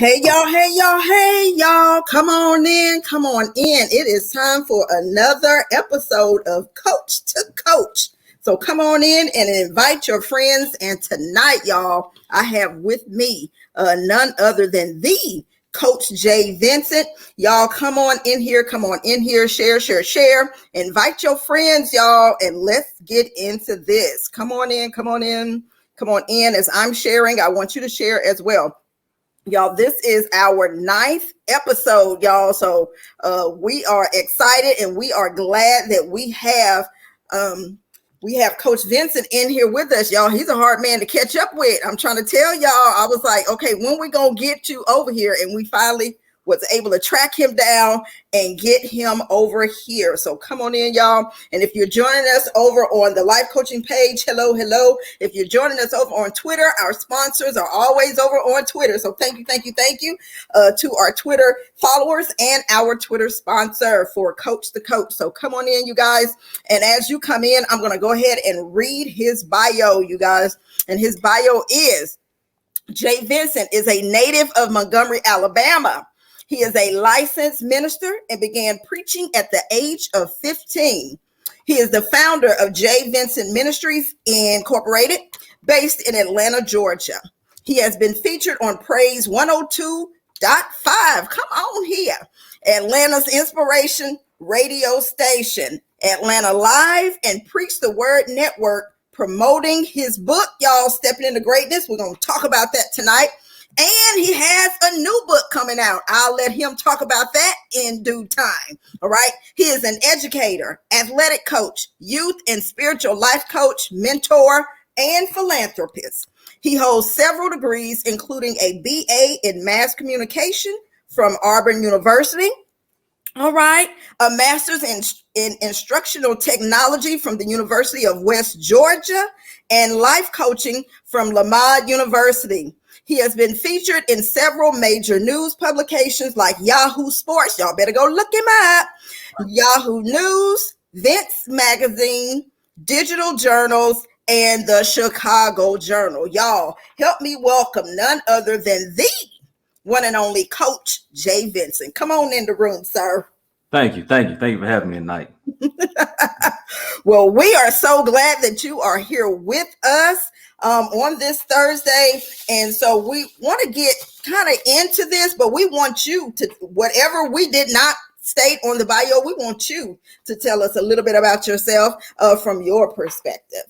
Hey y'all, come on in. It is time for another episode of Coach to Coach. So come on in and invite your friends. And tonight, y'all, I have with me none other than the Coach Jay Vinson. Y'all come on in here, share. Invite your friends, y'all, and let's get into this. Come on in. As I'm sharing, I want you to share as well. Y'all, this is our 9th episode, y'all. So we are excited and we are glad that we have Coach Vincent in here with us, y'all. He's a hard man to catch up with. I'm trying to tell y'all, I was like, okay, when we gonna get you over here? And we finally was able to track him down and get him over here. So come on in, y'all. And if you're joining us over on the life coaching page, hello. If you're joining us over on Twitter, our sponsors are always over on Twitter. So thank you to our Twitter followers and our Twitter sponsor for Coach the Coach. So come on in, you guys. And as you come in, I'm going to go ahead and read his bio, you guys. And his bio is: Jay Vinson is a native of Montgomery, Alabama. He is a licensed minister and began preaching at the age of 15. He is the founder of Jay Vinson Ministries Incorporated, based in Atlanta, Georgia. He has been featured on Praise 102.5. Come on here. Atlanta's Inspiration radio station, Atlanta Live, and Preach the Word Network, promoting his book, y'all, Stepping into Greatness. We're going to talk about that tonight. And he has a new book coming out. I'll let him talk about that in due time. All right. He is an educator, athletic coach, youth and spiritual life coach, mentor, and philanthropist. He holds several degrees, including a BA in mass communication from Auburn University. All right. A master's in instructional technology from the University of West Georgia, and life coaching from Lamar University. He has been featured in several major news publications like Yahoo Sports. Y'all better go look him up. Yahoo News, Vince Magazine, Digital Journals, and the Chicago Journal. Y'all, help me welcome none other than the one and only Coach Jay Vinson. Come on in the room, sir. Thank you for having me tonight. Well, we are so glad that you are here with us on this Thursday. And so we want to get kind of into this, but we want you to, whatever we did not state on the bio, we want you to tell us a little bit about yourself from your perspective.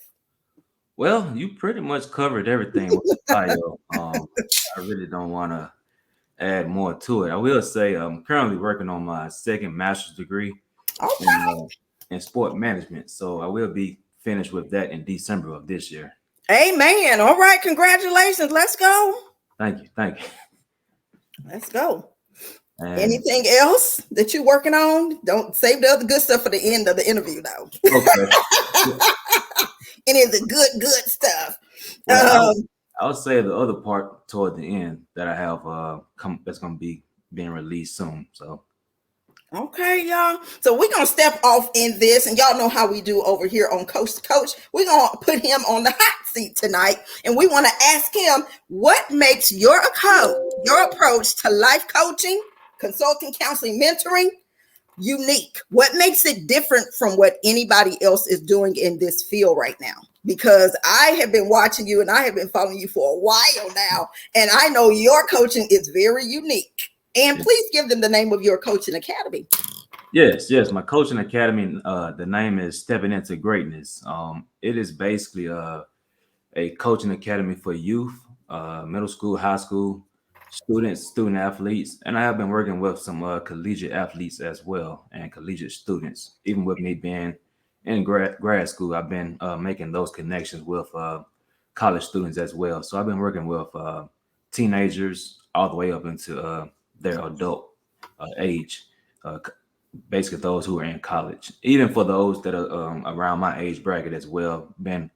Well, you pretty much covered everything with the bio. I really don't want to add more to it. I will say I'm currently working on my second master's degree in sport management. So I will be finished with that in December of this year. Amen. All right. Congratulations. Let's go. Thank you. Let's go. And anything else that you're working on? Don't save the other good stuff for the end of the interview, though. Okay. Any of the good stuff. Well, I'll say the other part toward the end that I have that's going to be being released soon. So. Okay, y'all. So we're going to step off in this, and y'all know how we do over here on Coach to Coach. We're going to put him on the hot seat tonight, and we want to ask him, what makes your approach to life coaching, consulting, counseling, mentoring unique? What makes it different from what anybody else is doing in this field right now? Because I have been watching you and I have been following you for a while now, and I know your coaching is very unique. And please give them the name of your coaching academy. Yes. My coaching academy, the name is Stepping into Greatness. It is basically a coaching academy for youth, middle school, high school, student athletes. And I have been working with some collegiate athletes as well, and collegiate students. Even with me being in grad school, I've been making those connections with college students as well. So I've been working with teenagers all the way up into their adult age, basically those who are in college. Even for those that are around my age bracket as well, been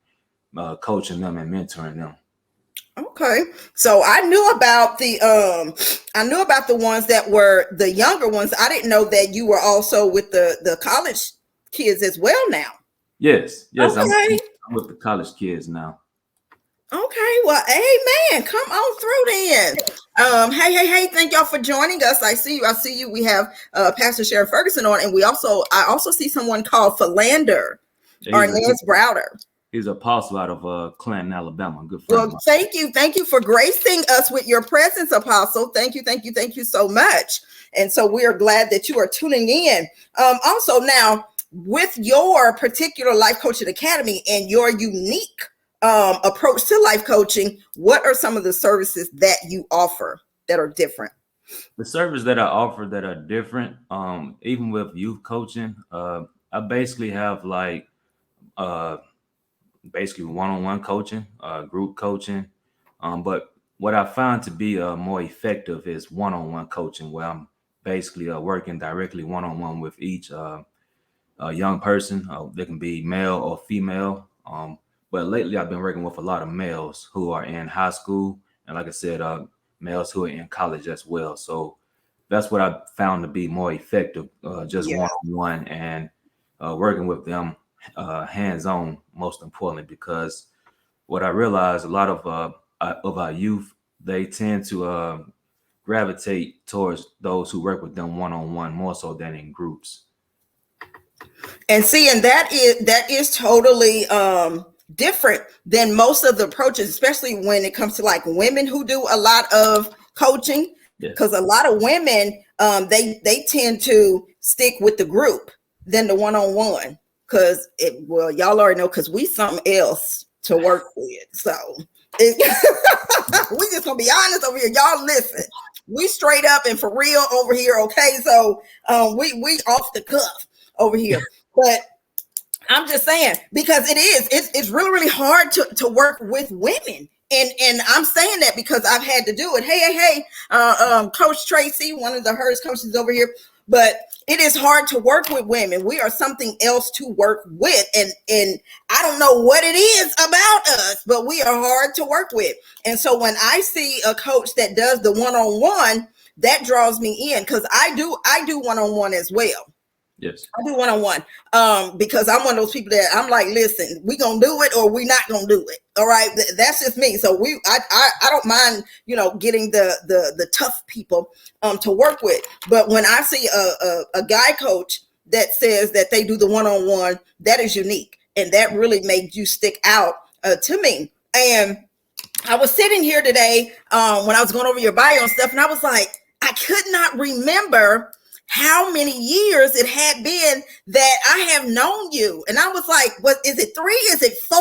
coaching them and mentoring them. Okay, so I knew about the ones that were the younger ones. I didn't know that you were also with the college kids as well now. Yes, okay. I'm with the college kids now. Okay, well, amen. Come on through then. Hey, thank y'all for joining us. I see you. We have Pastor Sharon Ferguson on, and I also see someone called Philander or Nance Browder. He's an apostle out of Clinton, Alabama. Good friend. Well, thank you for gracing us with your presence, Apostle. Thank you so much. And so we are glad that you are tuning in. Also now, with your particular Life Coaching Academy and your unique approach to life coaching, what are some of the services that you offer that are different? The services that I offer that are different, even with youth coaching, I basically have like basically one-on-one coaching, group coaching. But what I found to be more effective is one-on-one coaching, where I'm basically working directly one-on-one with each young person. They can be male or female. But lately, I've been working with a lot of males who are in high school, and like I said, males who are in college as well. So that's what I found to be more effective, just one-on-one and working with them hands-on, most importantly, because what I realized, a lot of our youth, they tend to gravitate towards those who work with them one-on-one more so than in groups. And see, and that is totally different than most of the approaches, especially when it comes to like women who do a lot of coaching, because a lot of women they tend to stick with the group than the one-on-one, because y'all already know, because we something else to work with. So we just gonna be honest over here. Y'all listen, we straight up and for real over here. Okay, so we off the cuff over here. But I'm just saying, because it's really hard to work with women. And I'm saying that because I've had to do it. Hey, Coach Tracy, one of the HERS coaches over here. But it is hard to work with women. We are something else to work with. And I don't know what it is about us, but we are hard to work with. And so when I see a coach that does the one-on-one, that draws me in, because I do one-on-one as well. Yes, I do one-on-one because I'm one of those people that I'm like, listen, we gonna do it or we not gonna do it. All right, that's just me. So I don't mind, getting the tough people to work with. But when I see a guy coach that says that they do the one-on-one, that is unique, and that really makes you stick out to me. And I was sitting here today when I was going over your bio and stuff, and I was like, I could not remember how many years it had been that I have known you. And I was like, what is it, 3? Is it 4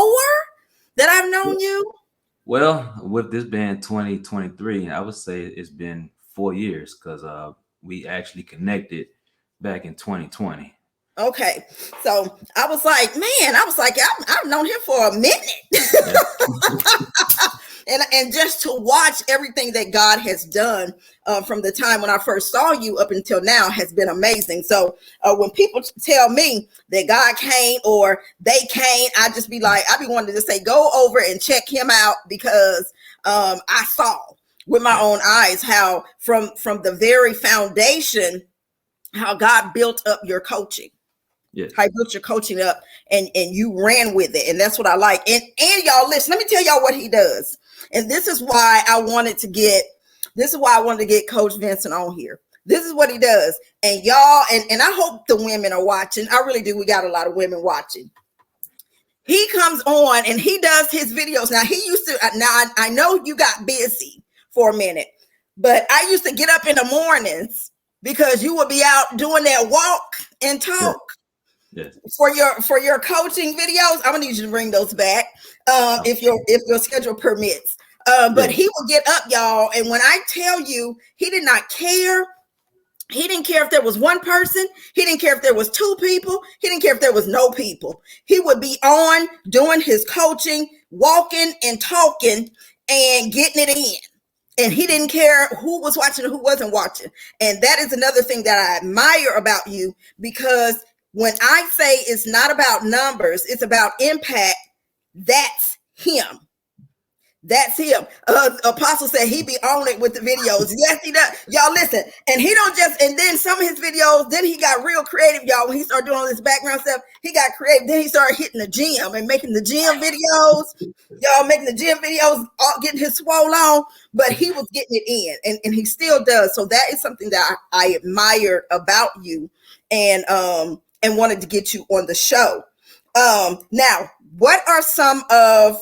that I've known you? Well, with this being 2023, I would say it's been 4 years, because we actually connected back in 2020. Okay, so I was like, I've known him for a minute. And just to watch everything that God has done from the time when I first saw you up until now has been amazing. So when people tell me that God can't or they can't, I just be like, I be wanting to say, go over and check him out, because I saw with my own eyes how from the very foundation, how God built up your coaching. Yes. How you built your coaching up, and you ran with it. And that's what I like. And y'all listen, let me tell y'all what he does. And this is why I wanted to get Coach Vinson on here. This is what he does. And y'all, and I hope the women are watching. I really do. We got a lot of women watching. He comes on and he does his videos. Now he used to, now I know you got busy for a minute, but I used to get up in the mornings because you would be out doing that walk and talk. Yes. For your coaching videos, I'm gonna need you to bring those back if your schedule permits. But he will get up, y'all, and when I tell you, he did not care. He didn't care if there was one person. He didn't care if there was 2 people. He didn't care if there was no people. He would be on doing his coaching, walking and talking and getting it in. And he didn't care who was watching and who wasn't watching. And that is another thing that I admire about you, because when I say it's not about numbers, it's about impact, that's him. That's him. Apostle said he be on it with the videos. Yes, he does. Y'all listen. And he don't just, and then some of his videos, then he got real creative, y'all. When he started doing all this background stuff, he got creative. Then he started hitting the gym and making the gym videos. Y'all making the gym videos, all getting his swole on, but he was getting it in, and he still does. So that is something that I admired about you, and wanted to get you on the show. Now, what are some of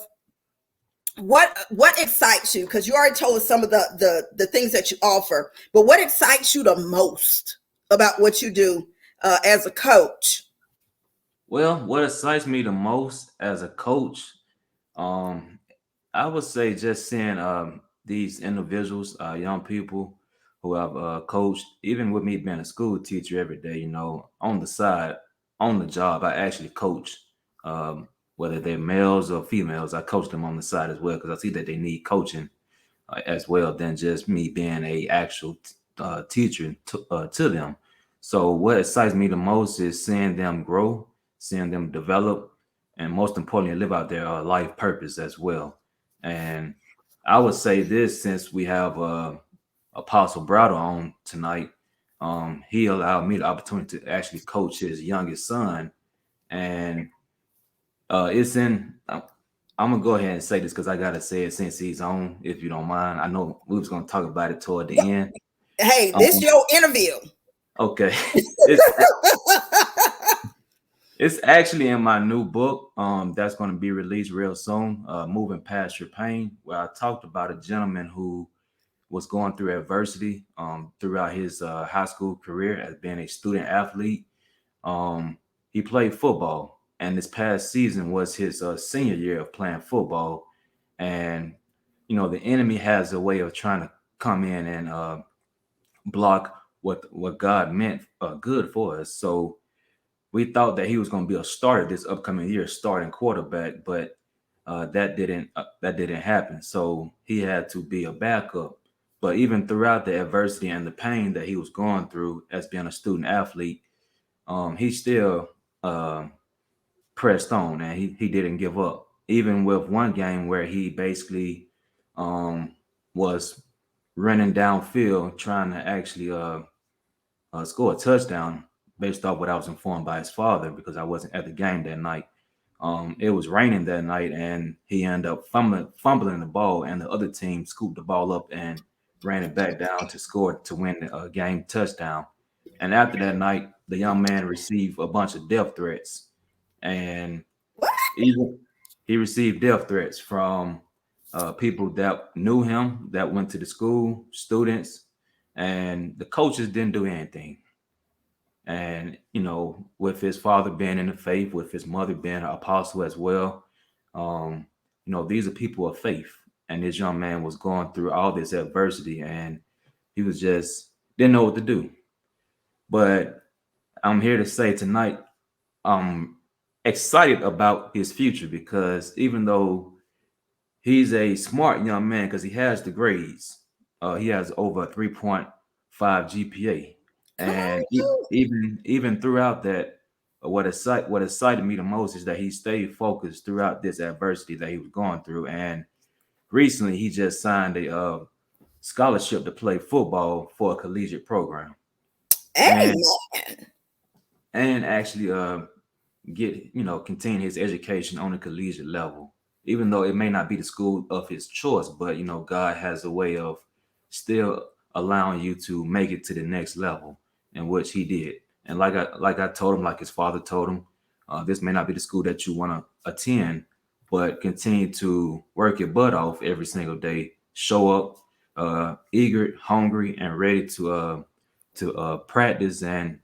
what excites you? Because you already told us some of the things that you offer, but what excites you the most about what you do as a coach? Well, what excites me the most as a coach, um, I would say just seeing these individuals, young people who I've coached, even with me being a school teacher every day, on the side, on the job, I actually coach, whether they're males or females, I coach them on the side as well because I see that they need coaching as well than just me being a actual teacher to them. So what excites me the most is seeing them grow, seeing them develop, and most importantly, live out their life purpose as well. And I would say this since we have Apostle Browder on tonight, he allowed me the opportunity to actually coach his youngest son, and it's in. I'm gonna go ahead and say this because I gotta say it since he's on. If you don't mind, I know we was gonna talk about it toward the end. Hey, Um, this your interview. okay, it's it's actually in my new book. That's gonna be released real soon. Moving past your pain, where I talked about a gentleman who was going through adversity throughout his high school career as being a student athlete. Um, he played football, and this past season was his senior year of playing football. And the enemy has a way of trying to come in and block what God meant good for us. So we thought that he was going to be a starter this upcoming year, starting quarterback, but that didn't happen. So he had to be a backup. But even throughout the adversity and the pain that he was going through as being a student athlete, he still pressed on and he didn't give up. Even with one game where he basically um, was running downfield trying to actually score a touchdown based off what I was informed by his father because I wasn't at the game that night. It was raining that night and he ended up fumbling the ball and the other team scooped the ball up and ran it back down to score to win the game touchdown. And after that night, the young man received a bunch of death threats and What? even he received death threats from people that knew him, that went to the school, students, and the coaches didn't do anything. And with his father being in the faith, with his mother being an apostle as well, um, these are people of faith. And this young man was going through all this adversity, and he was just didn't know what to do. But I'm here to say tonight I'm excited about his future because even though he's a smart young man because he has the grades, he has over a 3.5 GPA, Come and on, you. even throughout that, what excited me the most is that he stayed focused throughout this adversity that he was going through. And recently, he just signed a scholarship to play football for a collegiate program, and Amen. actually get continue his education on a collegiate level, even though it may not be the school of his choice. But God has a way of still allowing you to make it to the next level, in which he did. And like I told him, like his father told him, this may not be the school that you want to attend, but continue to work your butt off every single day. Show up eager, hungry, and ready to practice and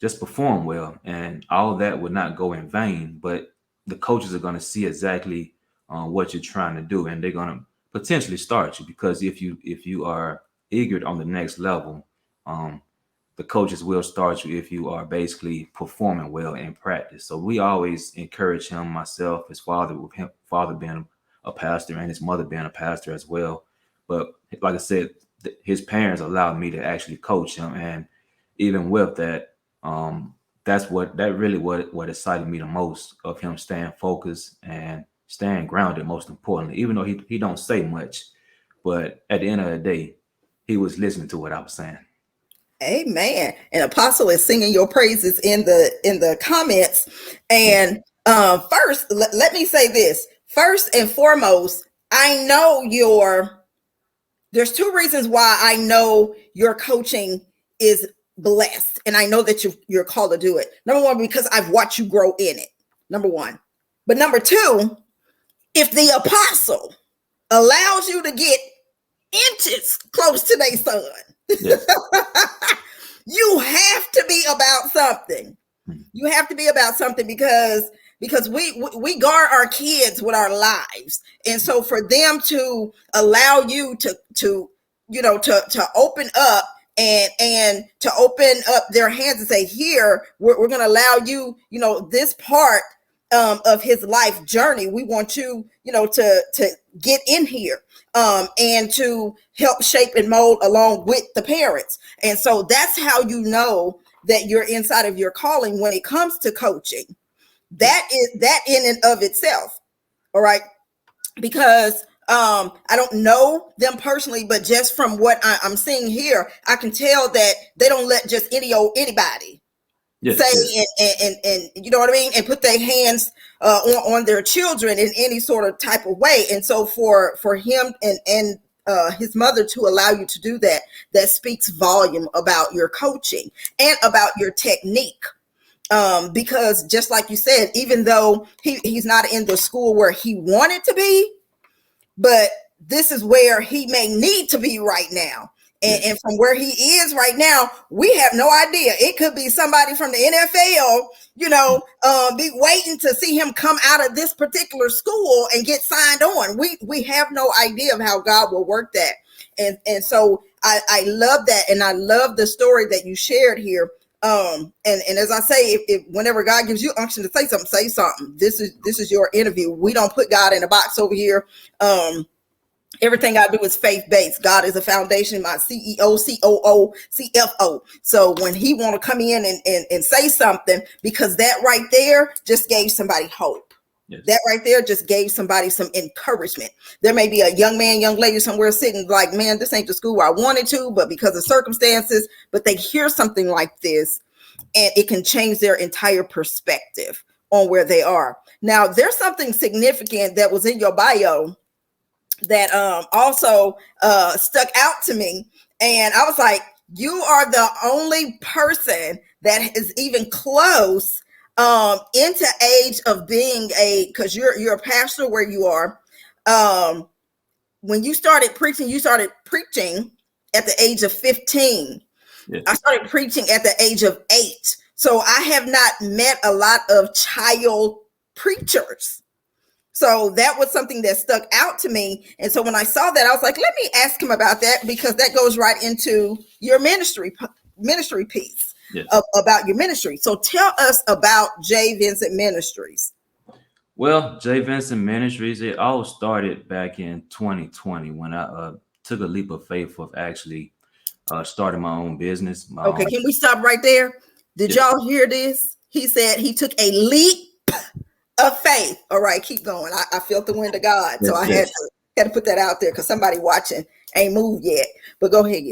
just perform well, and all that would not go in vain. But the coaches are going to see exactly what you're trying to do, and they're going to potentially start you because if you are eager on the next level, um, the coaches will start you if you are basically performing well in practice. So we always encourage him, myself, his father, with him father being a pastor and his mother being a pastor as well. But like I said, his parents allowed me to actually coach him, and even with that, um, that's what excited me the most of him staying focused and staying grounded, most importantly, even though he don't say much, but at the end of the day, he was listening to what I was saying. Amen. And Apostle is singing your praises in the comments. Yeah. And first, let me say this. First and foremost, I know there's two reasons why I know your coaching is blessed. And I know that you're called to do it. Number one, because I've watched you grow in it. Number one. But number two, if the apostle allows you to get inches close to their son, Yes. you have to be about something. You have to be about something because we guard our kids with our lives, and so for them to allow you to open up and to open up their hands and say, here, we're going to allow you, this part of his life journey. We want you, to get in here and to help shape and mold along with the parents. And so that's how you know that you're inside of your calling when it comes to coaching. That is that in and of itself. All right. Because I don't know them personally, but just from what I'm seeing here, I can tell that they don't let just anybody say and you know what I mean, and put their hands on their children in any sort of type of way. And so for him and his mother to allow you to do that, that speaks volume about your coaching and about your technique. Because just like you said, even though he's not in the school where he wanted to be, but this is where he may need to be right now. And from where he is right now, we have no idea. It could be somebody from the NFL, be waiting to see him come out of this particular school and get signed on. We have no idea of how God will work that. And so I love that. And I love the story that you shared here. And as I say, if whenever God gives you unction to say something. This is your interview. We don't put God in a box over here. Everything I do is faith-based. God is a foundation, my CEO, COO, CFO. So when he want to come in and say something, because that right there just gave somebody hope. Yes. That right there just gave somebody some encouragement. There may be a young man, young lady somewhere sitting like, man, this ain't the school I wanted to, but because of circumstances, but they hear something like this and it can change their entire perspective on where they are. Now, there's something significant that was in your bio that also stuck out to me. And I was like, you are the only person that is even close into age of being because you're a pastor where you are. When you started preaching at the age of 15. Yes. I started preaching at the age of 8. So I have not met a lot of child preachers. So that was something that stuck out to me. And so when I saw that, I was like, let me ask him about that, because that goes right into your ministry piece. Yes. About your ministry. So tell us about Jay Vinson Ministries. Well, Jay Vinson Ministries, it all started back in 2020 when I took a leap of faith of actually starting my own business. Okay, can we stop right there? Did y'all hear this? He said he took a leap of faith. All right, keep going. I felt the wind of God. So I had to put that out there because somebody watching ain't moved yet. But go ahead.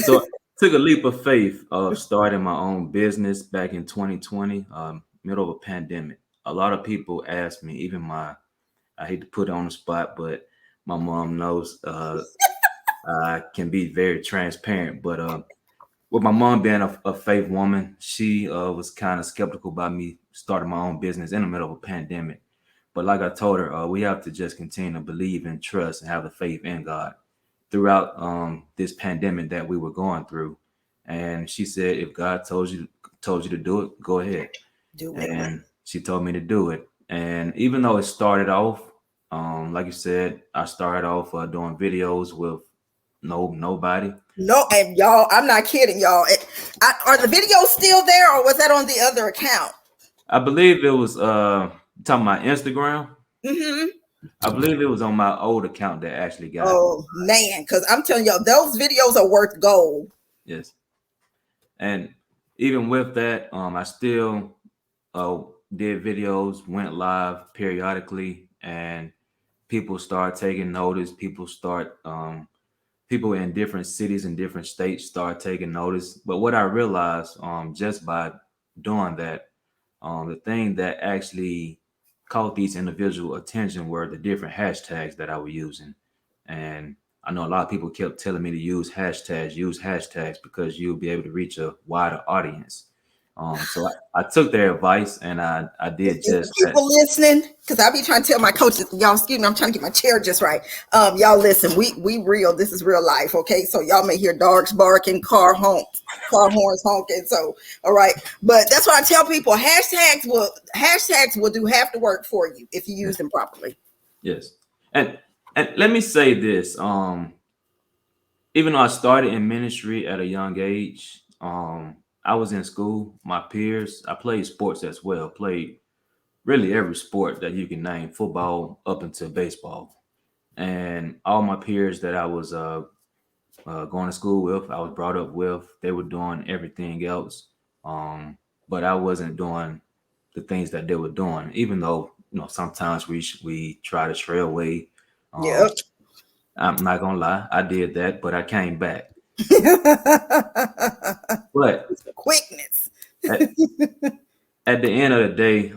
So I took a leap of faith of starting my own business back in 2020, middle of a pandemic. A lot of people ask me, even I hate to put it on the spot, but my mom knows I can be very transparent. But with my mom being a faith woman, she was kind of skeptical about me starting my own business in the middle of a pandemic. But like I told her, we have to just continue to believe and trust and have the faith in God throughout this pandemic that we were going through. And she said, if God told you to do it, go ahead. Do it. And she told me to do it. And even though it started off, like you said, I started off doing videos with nobody. No, and y'all, I'm not kidding, y'all. Are the videos still there, or was that on the other account? I believe it was talking about Instagram. Mm-hmm. I believe it was on my old account that actually got. Oh man, because I'm telling y'all, those videos are worth gold. Yes. And even with that, I still did videos, went live periodically, and people start taking notice. People in different cities and different states start taking notice. But what I realized, just by doing that, the thing that actually caught these individual attention were the different hashtags that I was using. And I know a lot of people kept telling me to use hashtags because you'll be able to reach a wider audience. So I took their advice and I did Is the just that. people listening? Because I be trying to tell my coaches, y'all, excuse me, I'm trying to get my chair just right. Y'all listen, we real. This is real life, okay? So y'all may hear dogs barking, car horns honking. So all right, but that's what I tell people. Hashtags will do half the work for you if you use Yes. them properly. Yes. And and let me say this. Even though I started in ministry at a young age, I was in school. My peers, I played sports as well. Played really every sport that you can name, football up until baseball. And all my peers that I was going to school with, I was brought up with, they were doing everything else. Um, but I wasn't doing the things that they were doing, even though sometimes we try to stray away. Um, Yep. I'm not gonna lie, I did that, but I came back. But Quickness. at, at the end of the day,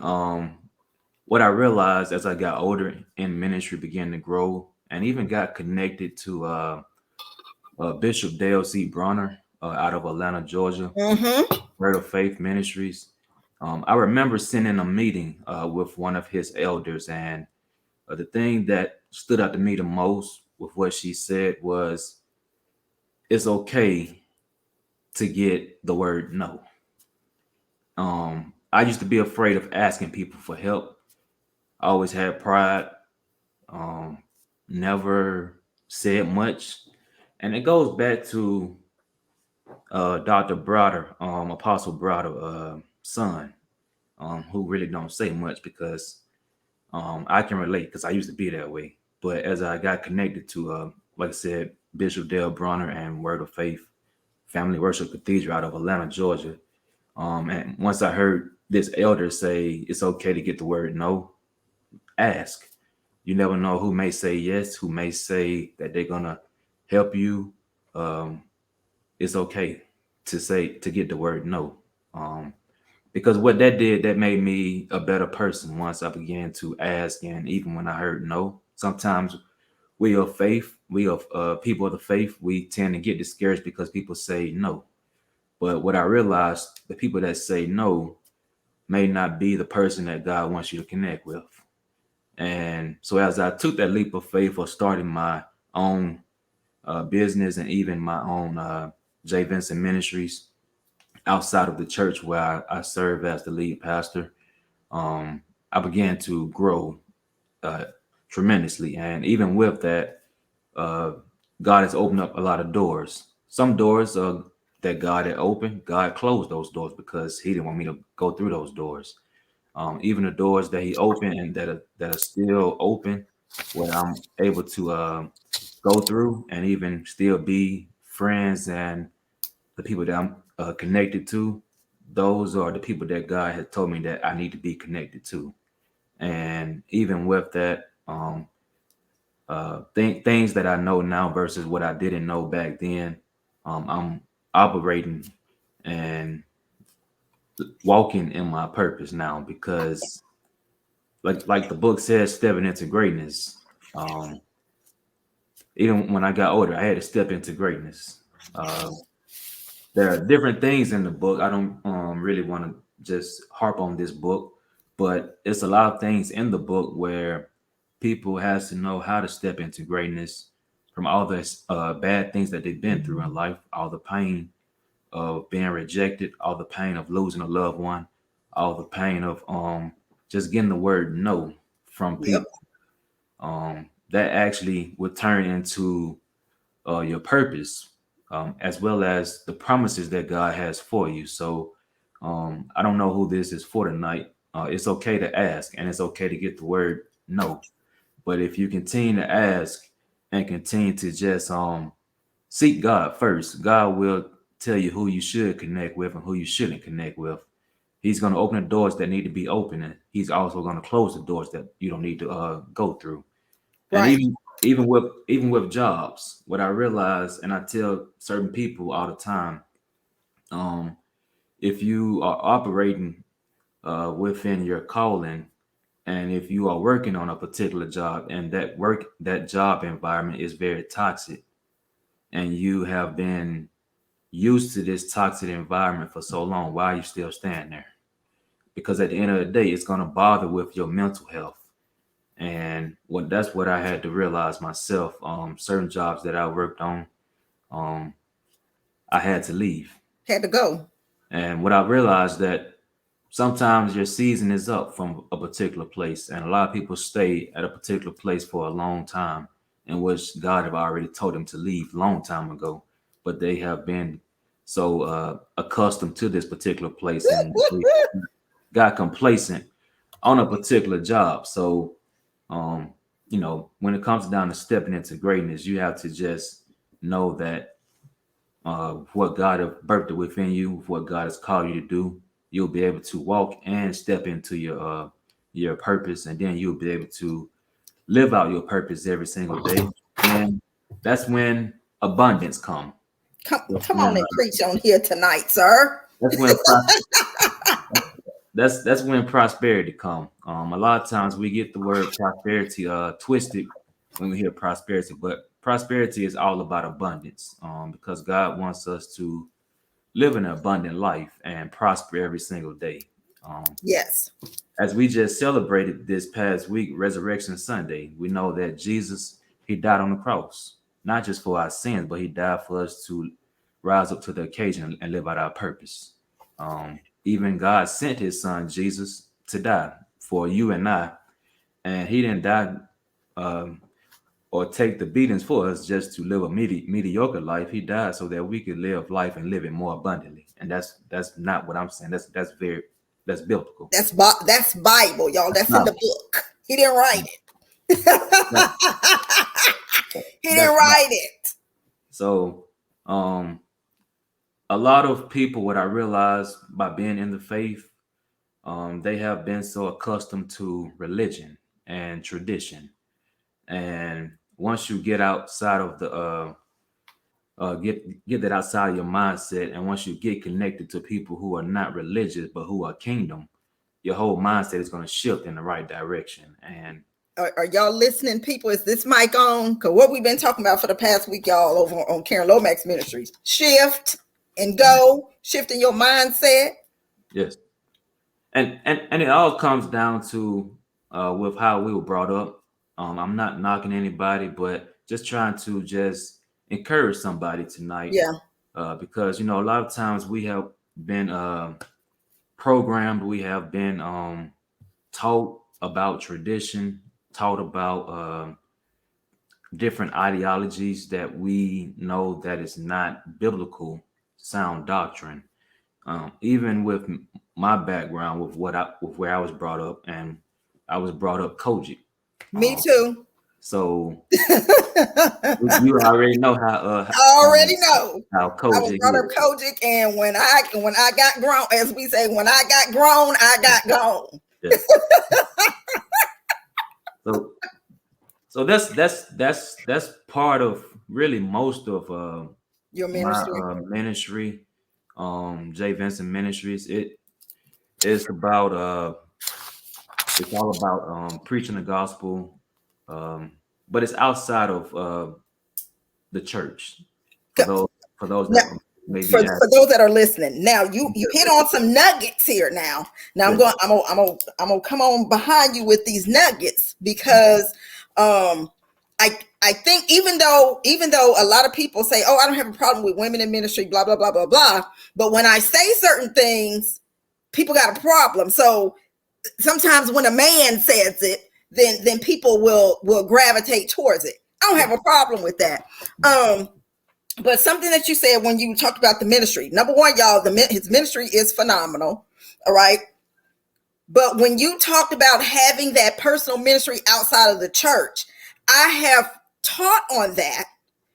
what I realized as I got older and ministry began to grow, and even got connected to Bishop Dale C. Bronner out of Atlanta, Georgia, Mm-hmm. Word of Faith Ministries. I remember sitting in a meeting with one of his elders, and the thing that stood out to me the most with what she said was, "It's okay to get the word no." I used to be afraid of asking people for help. I always had pride. Um, Never said much, and it goes back to Dr. Browder, Apostle Browder, son, who really don't say much because I can relate because I used to be that way. But as I got connected to, like I said, Bishop Dale Bronner and Word of Faith Family Worship Cathedral out of Atlanta, Georgia, and once I heard this elder say it's okay to get the word no, ask. You never know who may say yes, who may say that they're gonna help you. Um, it's okay to get the word no. Um, because what that did, that made me a better person once I began to ask, and even when I heard no, sometimes we of people of the faith, we tend to get discouraged because people say no. But what I realized, the people that say no may not be the person that God wants you to connect with. And so as I took that leap of faith of starting my own business and even my own Jay Vinson Ministries outside of the church where I serve as the lead pastor, um, I began to grow uh, tremendously. And even with that, uh, God has opened up a lot of doors. Some doors that God had opened, God closed those doors because He didn't want me to go through those doors. Even the doors that He opened and that are still open, where I'm able to go through and even still be friends and the people that I'm connected to. Those are the people that God has told me that I need to be connected to. And even with that, things that I know now versus what I didn't know back then, I'm operating and walking in my purpose now because, like the book says, stepping into greatness. Um, Even when I got older, I had to step into greatness. Uh, there are different things in the book. I don't really want to just harp on this book, but it's a lot of things in the book where people has to know how to step into greatness from all the bad things that they've been through in life, all the pain of being rejected, all the pain of losing a loved one, all the pain of just getting the word no from Yep. people. That actually would turn into your purpose, as well as the promises that God has for you. So I don't know who this is for tonight. It's okay to ask and it's okay to get the word no. But if you continue to ask and continue to just seek God first, God will tell you who you should connect with and who you shouldn't connect with. He's going to open the doors that need to be open, and he's also going to close the doors that you don't need to go through. And Right. even with jobs, what I realize, and I tell certain people all the time, um, if you are operating within your calling, and if you are working on a particular job, and that job environment is very toxic, and you have been used to this toxic environment for so long, why are you still standing there? Because at the end of the day, it's going to bother with your mental health. And that's what I had to realize myself. Certain jobs that I worked on, um, I had to leave. Had to go. And what I realized that sometimes your season is up from a particular place, and a lot of people stay at a particular place for a long time, in which God have already told them to leave long time ago, but they have been so accustomed to this particular place, and they got complacent on a particular job. So, um, when it comes down to stepping into greatness, you have to just know that what God has birthed within you, what God has called you to do, you'll be able to walk and step into your purpose, and then you'll be able to live out your purpose every single day. And that's when abundance come. That's Come on when and preach on here tonight, sir. that's when that's when prosperity come. A lot of times we get the word prosperity twisted when we hear prosperity, but prosperity is all about abundance. Because God wants us to live an abundant life and prosper every single day. Yes. As we just celebrated this past week, Resurrection Sunday, we know that Jesus, he died on the cross, not just for our sins, but he died for us to rise up to the occasion and live out our purpose. Even God sent his son Jesus to die for you and I, and he didn't die um, or take the beatings for us just to live a mediocre life. He died so that we could live life and live it more abundantly. And that's not what I'm saying. That's biblical. That's Bible, y'all. That's in No, the book. He didn't write it. that, He didn't that's not. write it. So a lot of people, what I realized by being in the faith, they have been so accustomed to religion and tradition. And once you get outside of the get that outside of your mindset, and once you get connected to people who are not religious but who are kingdom, your whole mindset is going to shift in the right direction. And Are y'all listening, people? Is this mic on? Because what we've been talking about for the past week, y'all, over on Karen Lomax Ministries, shift and go, shifting your mindset. yes, and it all comes down to with how we were brought up. I'm not knocking anybody, but just trying to just encourage somebody tonight, Yeah. because a lot of times we have been programmed, we have been taught about tradition, taught about different ideologies that we know that is not biblical sound doctrine. Even with my background, with where I was brought up, and I was brought up Kojic. Me too. So you already know I already know. how I was Kojic brought up is. Kojic, and when I got grown, as we say, when I got grown, I got gone. Yes. So that's part of really most of Your my ministry. ministry, Jay Vinson Ministries. It's about it's all about preaching the gospel, but it's outside of the church. For those Now, that may for be asking. those that are listening, now you hit on some nuggets here. Now I'm Yes. gonna come on behind you with these nuggets, because I think even though a lot of people say, oh, I don't have a problem with women in ministry, blah blah blah blah blah, but when I say certain things, people got a problem. So sometimes when a man says it, then people will gravitate towards it. I don't have a problem with that. But something that you said when you talked about the ministry, number one, y'all, his ministry is phenomenal. All right. But when you talked about having that personal ministry outside of the church, I have taught on that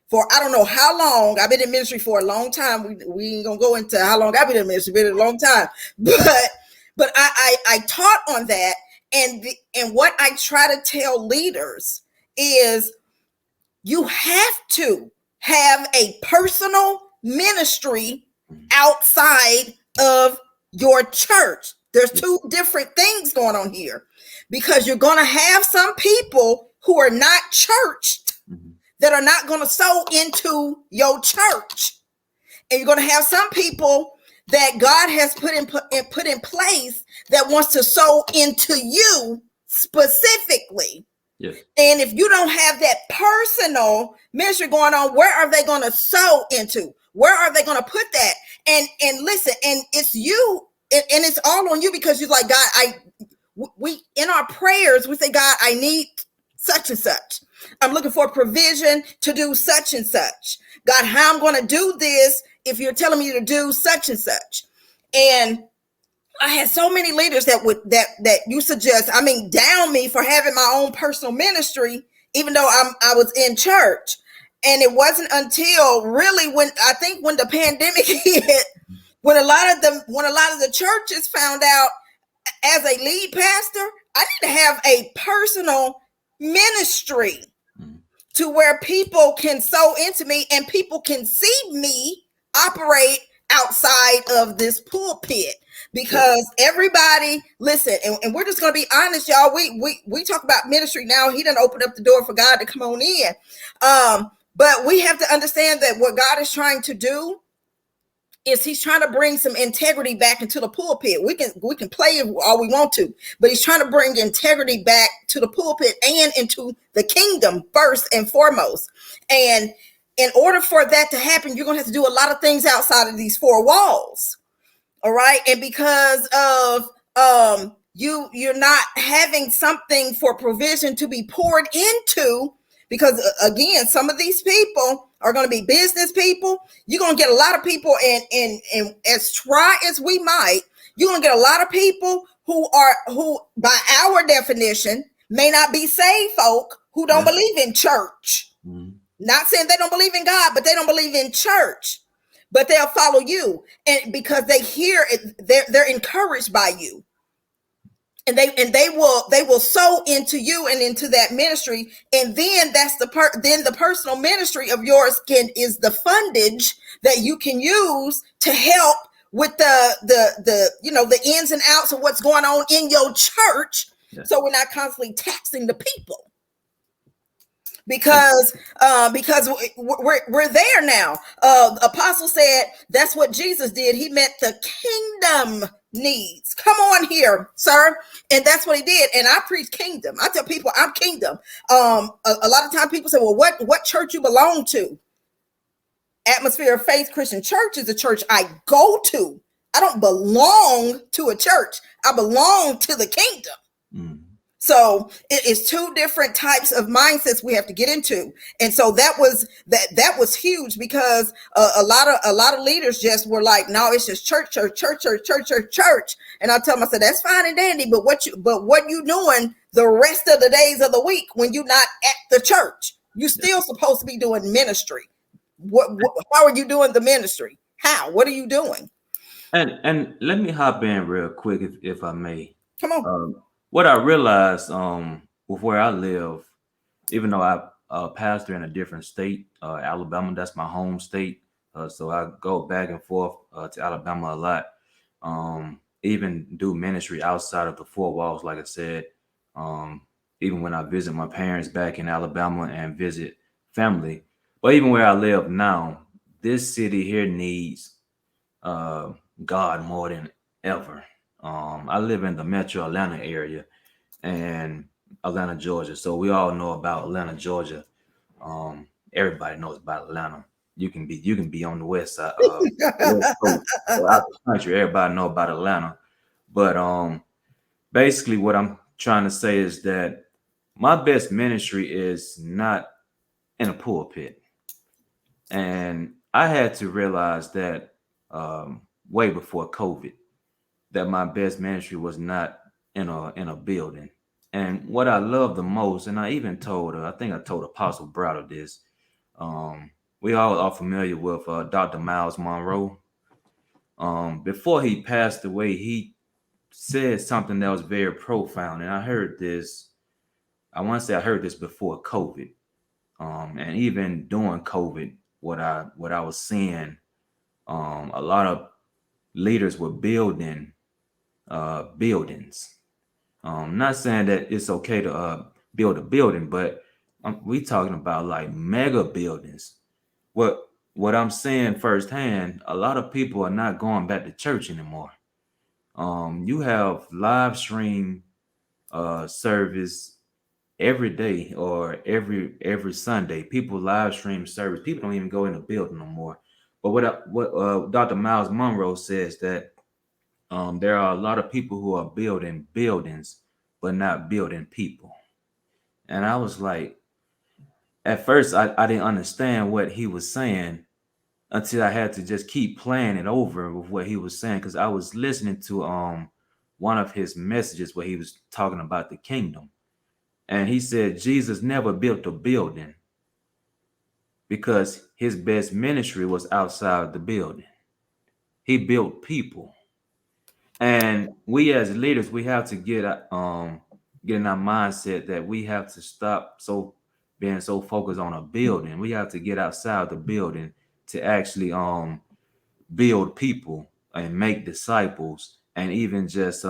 for I don't know how long. I've been in ministry for a long time. We ain't gonna go into how long I've been in ministry, been a long time. But But I taught on that, and what I try to tell leaders is you have to have a personal ministry outside of your church. There's two different things going on here, because you're going to have some people who are not churched that are not going to sow into your church. And you're going to have some people that God has put in place that wants to sow into you specifically. Yes. And if you don't have that personal ministry going on, where are they going to sow into? Where are they going to put that? And listen, and it's you, and it's all on you, because you're like, God, we in our prayers, we say, God, I need such and such. I'm looking for provision to do such and such. God, how I'm going to do this if you're telling me to do such and such. And I had so many leaders that you suggest, down me for having my own personal ministry, even though I was in church. And it wasn't until really when the pandemic hit, when a lot of the churches found out, as a lead pastor, I need to have a personal ministry to where people can sow into me and people can see me operate outside of this pulpit. Because everybody, listen, and we're just going to be honest, y'all. We talk about ministry now. He done opened up the door for God to come on in. But we have to understand that what God is trying to do is he's trying to bring some integrity back into the pulpit. We can play all we want to, but he's trying to bring integrity back to the pulpit and into the kingdom first and foremost. And in order for that to happen, you're going to have to do a lot of things outside of these four walls. All right. And because of you're not having something for provision to be poured into, because again, some of these people are going to be business people. You're going to get a lot of people, and as try as we might, you're going to get a lot of people who by our definition may not be saved folk who don't believe in church. Not saying they don't believe in God, but they don't believe in church. But they'll follow you, and because they hear it, they're encouraged by you, and they will sow into you and into that ministry, and then that's the personal ministry of yours is the fundage that you can use to help with the ins and outs of what's going on in your church, so we're not constantly taxing the people. Because we're there now. Apostle said that's what Jesus did. He met the kingdom needs. Come on here, sir. And that's what he did. And I preach kingdom. I tell people I'm kingdom. A lot of times people say, well, what church you belong to? Atmosphere of Faith Christian Church is a church I go to. I don't belong to a church. I belong to the kingdom. So it is two different types of mindsets we have to get into. And so that was huge, because a lot of leaders just were like, no, it's just church. And I tell them, I said, that's fine and dandy, but what you doing the rest of the days of the week when you're not at the church? You're still supposed to be doing ministry. How are you doing the ministry? How? What are you doing? And let me hop in real quick, if I may. Come on. What I realized with where I live, even though I pastor in a different state, Alabama, that's my home state. So I go back and forth to Alabama a lot. Even do ministry outside of the four walls, like I said. Even when I visit my parents back in Alabama and visit family. But even where I live now, this city here needs God more than ever. I live in the metro Atlanta area and Atlanta, Georgia. So we all know about Atlanta, Georgia. Everybody knows about Atlanta. You can be on the west side, west coast, or out the country. Everybody know about Atlanta. But basically what I'm trying to say is that my best ministry is not in a pulpit. And I had to realize that way before COVID, that my best ministry was not in a building. And what I love the most, and I even told I think I told Apostle Browder this. We all are familiar with Dr. Miles Monroe. Before he passed away, he said something that was very profound, and I heard this. I want to say I heard this before COVID, and even during COVID, what I was seeing, a lot of leaders were building buildings. Not saying that it's okay to build a building, but we talking about like mega buildings. What I'm saying firsthand, a lot of people are not going back to church anymore. You have live stream service every day or every Sunday. People live stream service. People don't even go in the building no more. But what Dr. Miles Monroe says that there are a lot of people who are building buildings but not building people. And I was like, at first I didn't understand what he was saying until I had to just keep playing it over with what he was saying, because I was listening to one of his messages where he was talking about the kingdom. And he said Jesus never built a building because his best ministry was outside the building. He built people. And we as leaders, we have to get in our mindset that we have to stop being so focused on a building. We have to get outside the building to actually build people and make disciples, and even just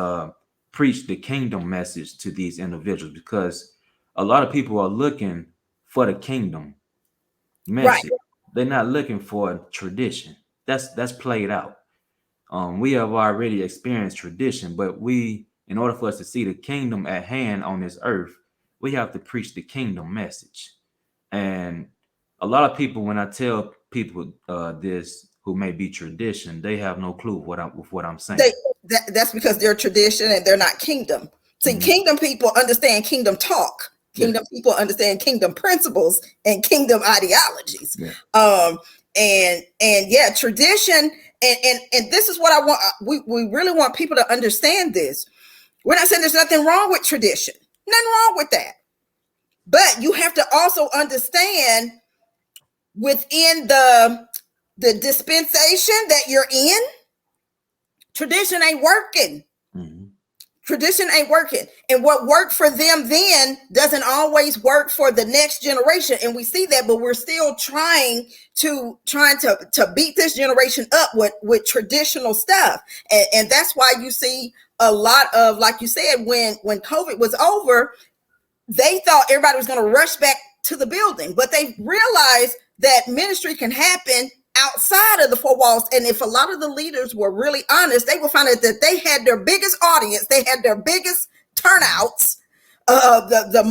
preach the kingdom message to these individuals, because a lot of people are looking for the kingdom message. Right. They're not looking for tradition. That's played out. We have already experienced tradition, but in order for us to see the kingdom at hand on this earth, we have to preach the kingdom message. And a lot of people, when I tell people this who may be tradition, they have no clue with what I'm saying. That's because they're tradition and they're not kingdom. See, kingdom people understand kingdom talk. Kingdom people understand kingdom principles and kingdom ideologies. Yeah. And yeah, tradition. And this is what I want. We really want people to understand this. We're not saying there's nothing wrong with tradition. Nothing wrong with that. But you have to also understand within the dispensation that you're in, tradition ain't working. Mm-hmm. Tradition ain't working. And what worked for them then doesn't always work for the next generation. And we see that, but we're still trying to beat this generation up with traditional stuff. And that's why you see a lot of, like you said, when COVID was over, they thought everybody was going to rush back to the building, but they realized that ministry can happen outside of the four walls. And if a lot of the leaders were really honest, they would find out that they had their biggest audience, they had their biggest turnouts, the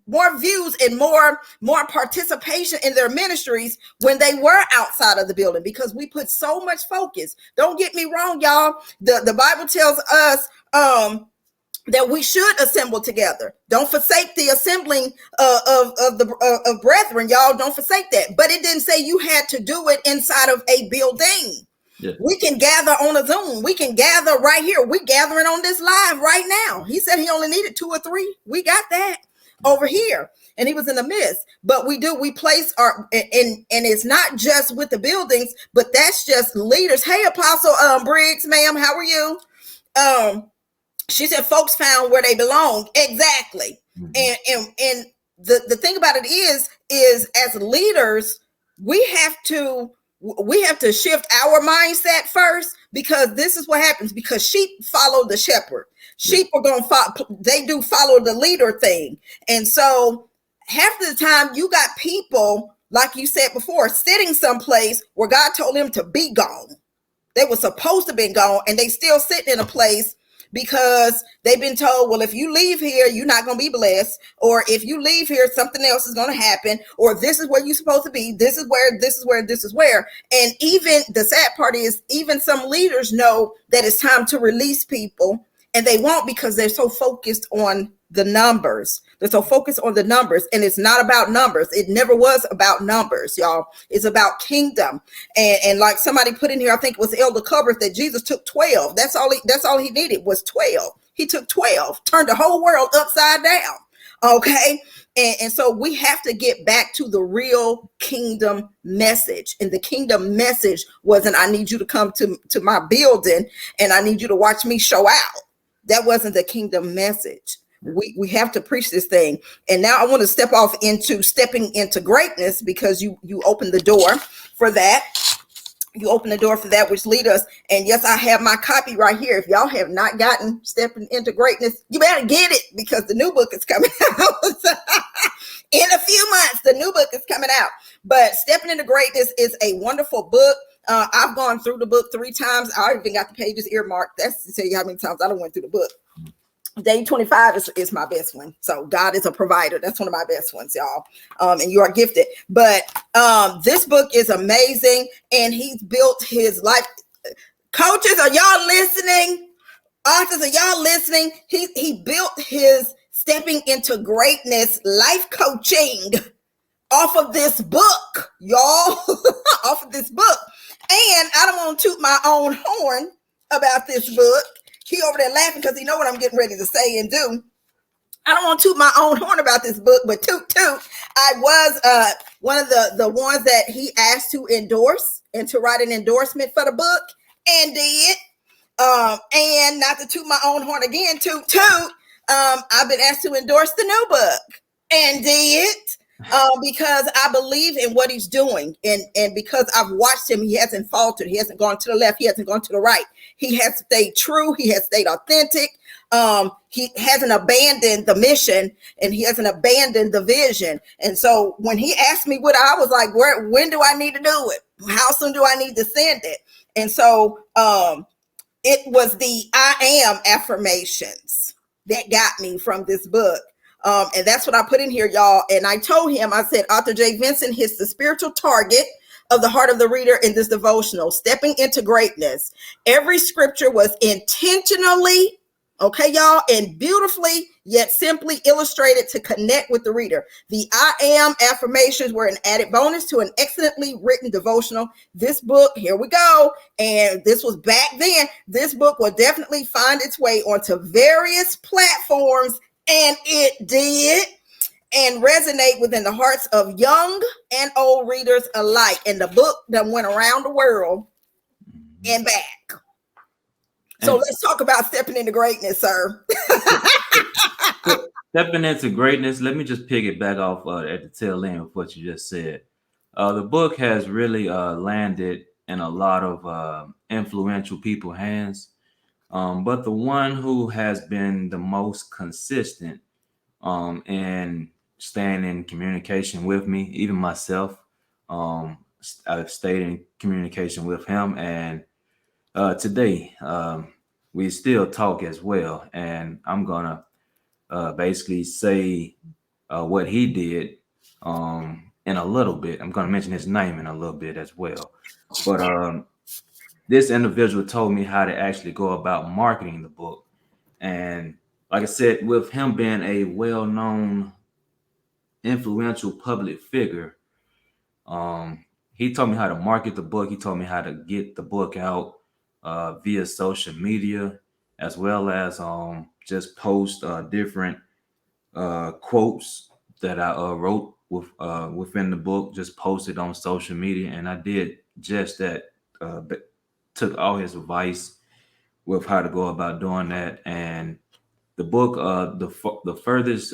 more views and more participation in their ministries when they were outside of the building, because we put so much focus. Don't get me wrong, y'all. The Bible tells us that we should assemble together. Don't forsake the assembling of brethren, y'all. Don't forsake that. But it didn't say you had to do it inside of a building. Yeah. We can gather on a Zoom. We can gather right here. We're gathering on this live right now. He said he only needed 2 or 3. We got that over here. And he was in the midst. But we place our, and it's not just with the buildings, but that's just leaders. Hey, Apostle Briggs, ma'am, how are you? She said folks found where they belong. Exactly. Mm-hmm. And the thing about it is as leaders, we have to shift our mindset first, because this is what happens, because sheep follow the shepherd. Sheep are going to follow, they do follow the leader thing. And so half of the time you got people, like you said before, sitting someplace where God told them to be gone. They were supposed to be gone, and they still sitting in a place because they've been told, well, if you leave here, you're not going to be blessed. Or if you leave here, something else is going to happen. Or this is where you're supposed to be. This is where. And even the sad part is, even some leaders know that it's time to release people, and they won't, because they're so focused on the numbers. They're so focused on the numbers, and it's not about numbers. It never was about numbers, y'all. It's about kingdom. And like somebody put in here, I think it was Elder Covert, that Jesus took 12. That's all he needed was 12. He took 12, turned the whole world upside down. Okay. And so we have to get back to the real kingdom message. And the kingdom message wasn't, I need you to come to my building and I need you to watch me show out. That wasn't the kingdom message. We have to preach this thing. And now I want to step off into stepping into greatness, because you open the door for that. You open the door for that, which lead us. And yes, I have my copy right here. If y'all have not gotten Stepping into Greatness, you better get it, because the new book is coming out. In a few months, the new book is coming out. But Stepping into Greatness is a wonderful book. I've gone through the book 3 times. I even got the pages earmarked. That's to tell you how many times I done went through the book. Day 25 is my best one. So God is a provider. That's one of my best ones, y'all. And you are gifted. But this book is amazing, and he's built his life. Coaches, are y'all listening? Authors, are y'all listening? He built his Stepping into Greatness life coaching off of this book, y'all. Off of this book. And I don't want to toot my own horn about this book. He over there laughing because he know what I'm getting ready to say and do. I don't want to toot my own horn about this book, but toot. I was one of the ones that he asked to endorse and to write an endorsement for the book, and did. And not to toot my own horn again, toot. I've been asked to endorse the new book, and did. Because I believe in what he's doing, and because I've watched him, he hasn't faltered. He hasn't gone to the left. He hasn't gone to the right. He has stayed true. He has stayed authentic. He hasn't abandoned the mission, and he hasn't abandoned the vision. And so when he asked me what, I was like, when do I need to do it? How soon do I need to send it? And so it was the I am affirmations that got me from this book. And that's what I put in here, y'all. And I told him, I said, Author Jay Vinson hits the spiritual target of the heart of the reader in this devotional, Stepping into Greatness. Every scripture was intentionally, okay, y'all, and beautifully, yet simply illustrated to connect with the reader. The I am affirmations were an added bonus to an excellently written devotional. This book, here we go. And this was back then. This book will definitely find its way onto various platforms. And it did, and resonate within the hearts of young and old readers alike. And the book that went around the world and back. So let's talk about stepping into greatness, sir. Stepping into greatness, let me just pick it back off at the tail end of what you just said. The book has really landed in a lot of influential people's hands. But the one who has been the most consistent and staying in communication with me, even myself, I've stayed in communication with him, and today we still talk as well. And I'm gonna basically say what he did in a little bit. I'm gonna mention his name in a little bit as well. But this individual told me how to actually go about marketing the book. And like I said, with him being a well-known, influential public figure, he told me how to market the book. He told me how to get the book out via social media, as well as just post different quotes that I wrote within the book, just posted on social media. And I did just that, took all his advice with how to go about doing that. And the book, the furthest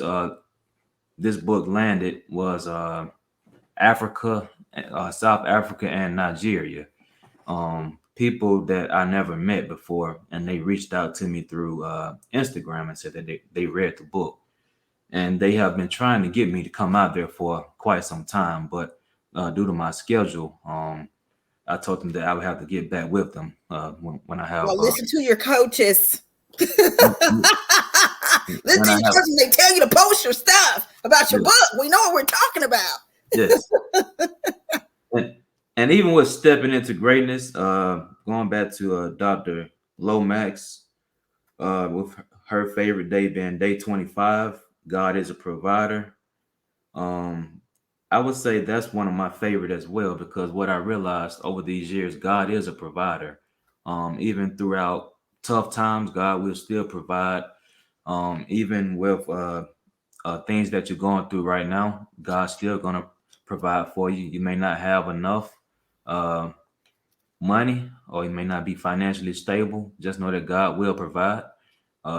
this book landed was Africa, South Africa, and Nigeria. People that I never met before, and they reached out to me through Instagram and said that they read the book, and they have been trying to get me to come out there for quite some time, but due to my schedule, I told them that I would have to get back with them when I have. Well, listen to your coaches. Listen to your coaches. They tell you to post your stuff about your book. We know what we're talking about. Yes. and even with stepping into greatness, going back to Dr. Lomax, with her favorite day being day 25, God is a provider. I would say that's one of my favorite as well, because what I realized over these years, God is a provider. Even throughout tough times, God will still provide. Even with things that you're going through right now, God's still going to provide for you. You may not have enough money, or you may not be financially stable. Just know that God will provide.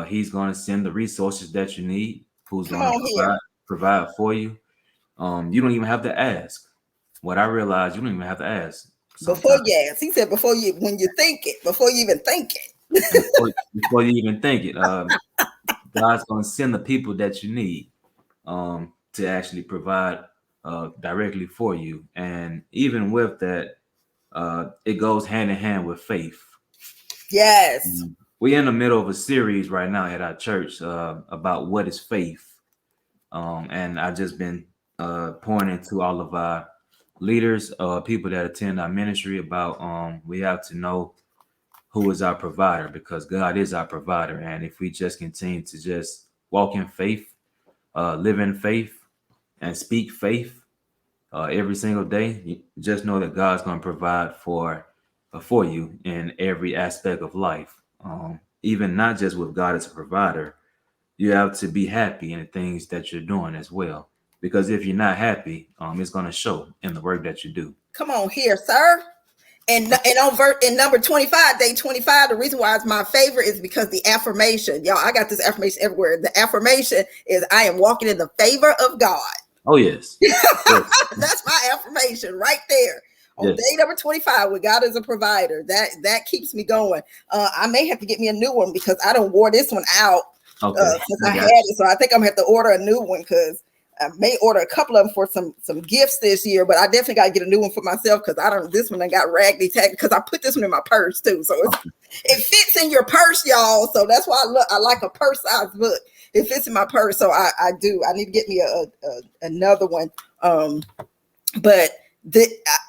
He's going to send the resources that you need. Who's Come going to on here. provide for you? You don't even have to ask. What I realized, you don't even have to ask Before sometimes. you ask. He said before you, when you think it, before you even think it. Before you even think it, God's going to send the people that you need to actually provide directly for you. And even with that, it goes hand in hand with faith. Yes. We're in the middle of a series right now at our church about what is faith. And I've just been pointing to all of our leaders, people that attend our ministry about we have to know who is our provider, because God is our provider. And if we just continue to just walk in faith, live in faith, and speak faith every single day, you just know that God's going to provide for you in every aspect of life. Even not just with God as a provider, you have to be happy in the things that you're doing as well. Because if you're not happy, it's going to show in the work that you do. Come on here, sir. And in number 25, day 25, the reason why it's my favorite is because the affirmation. Y'all, I got this affirmation everywhere. The affirmation is I am walking in the favor of God. Oh, yes. Yes. That's my affirmation right there. On Yes. day number 25, with God as a provider. That keeps me going. I may have to get me a new one because I don't wore this one out since I had it. So I think I'm gonna have to order a new one because I may order a couple of them for some gifts this year, but I definitely got to get a new one for myself because this one I got raggedy tagged because I put this one in my purse too. So it fits in your purse, y'all. So that's why I like a purse size book. It fits in my purse. So I need to get me another one. But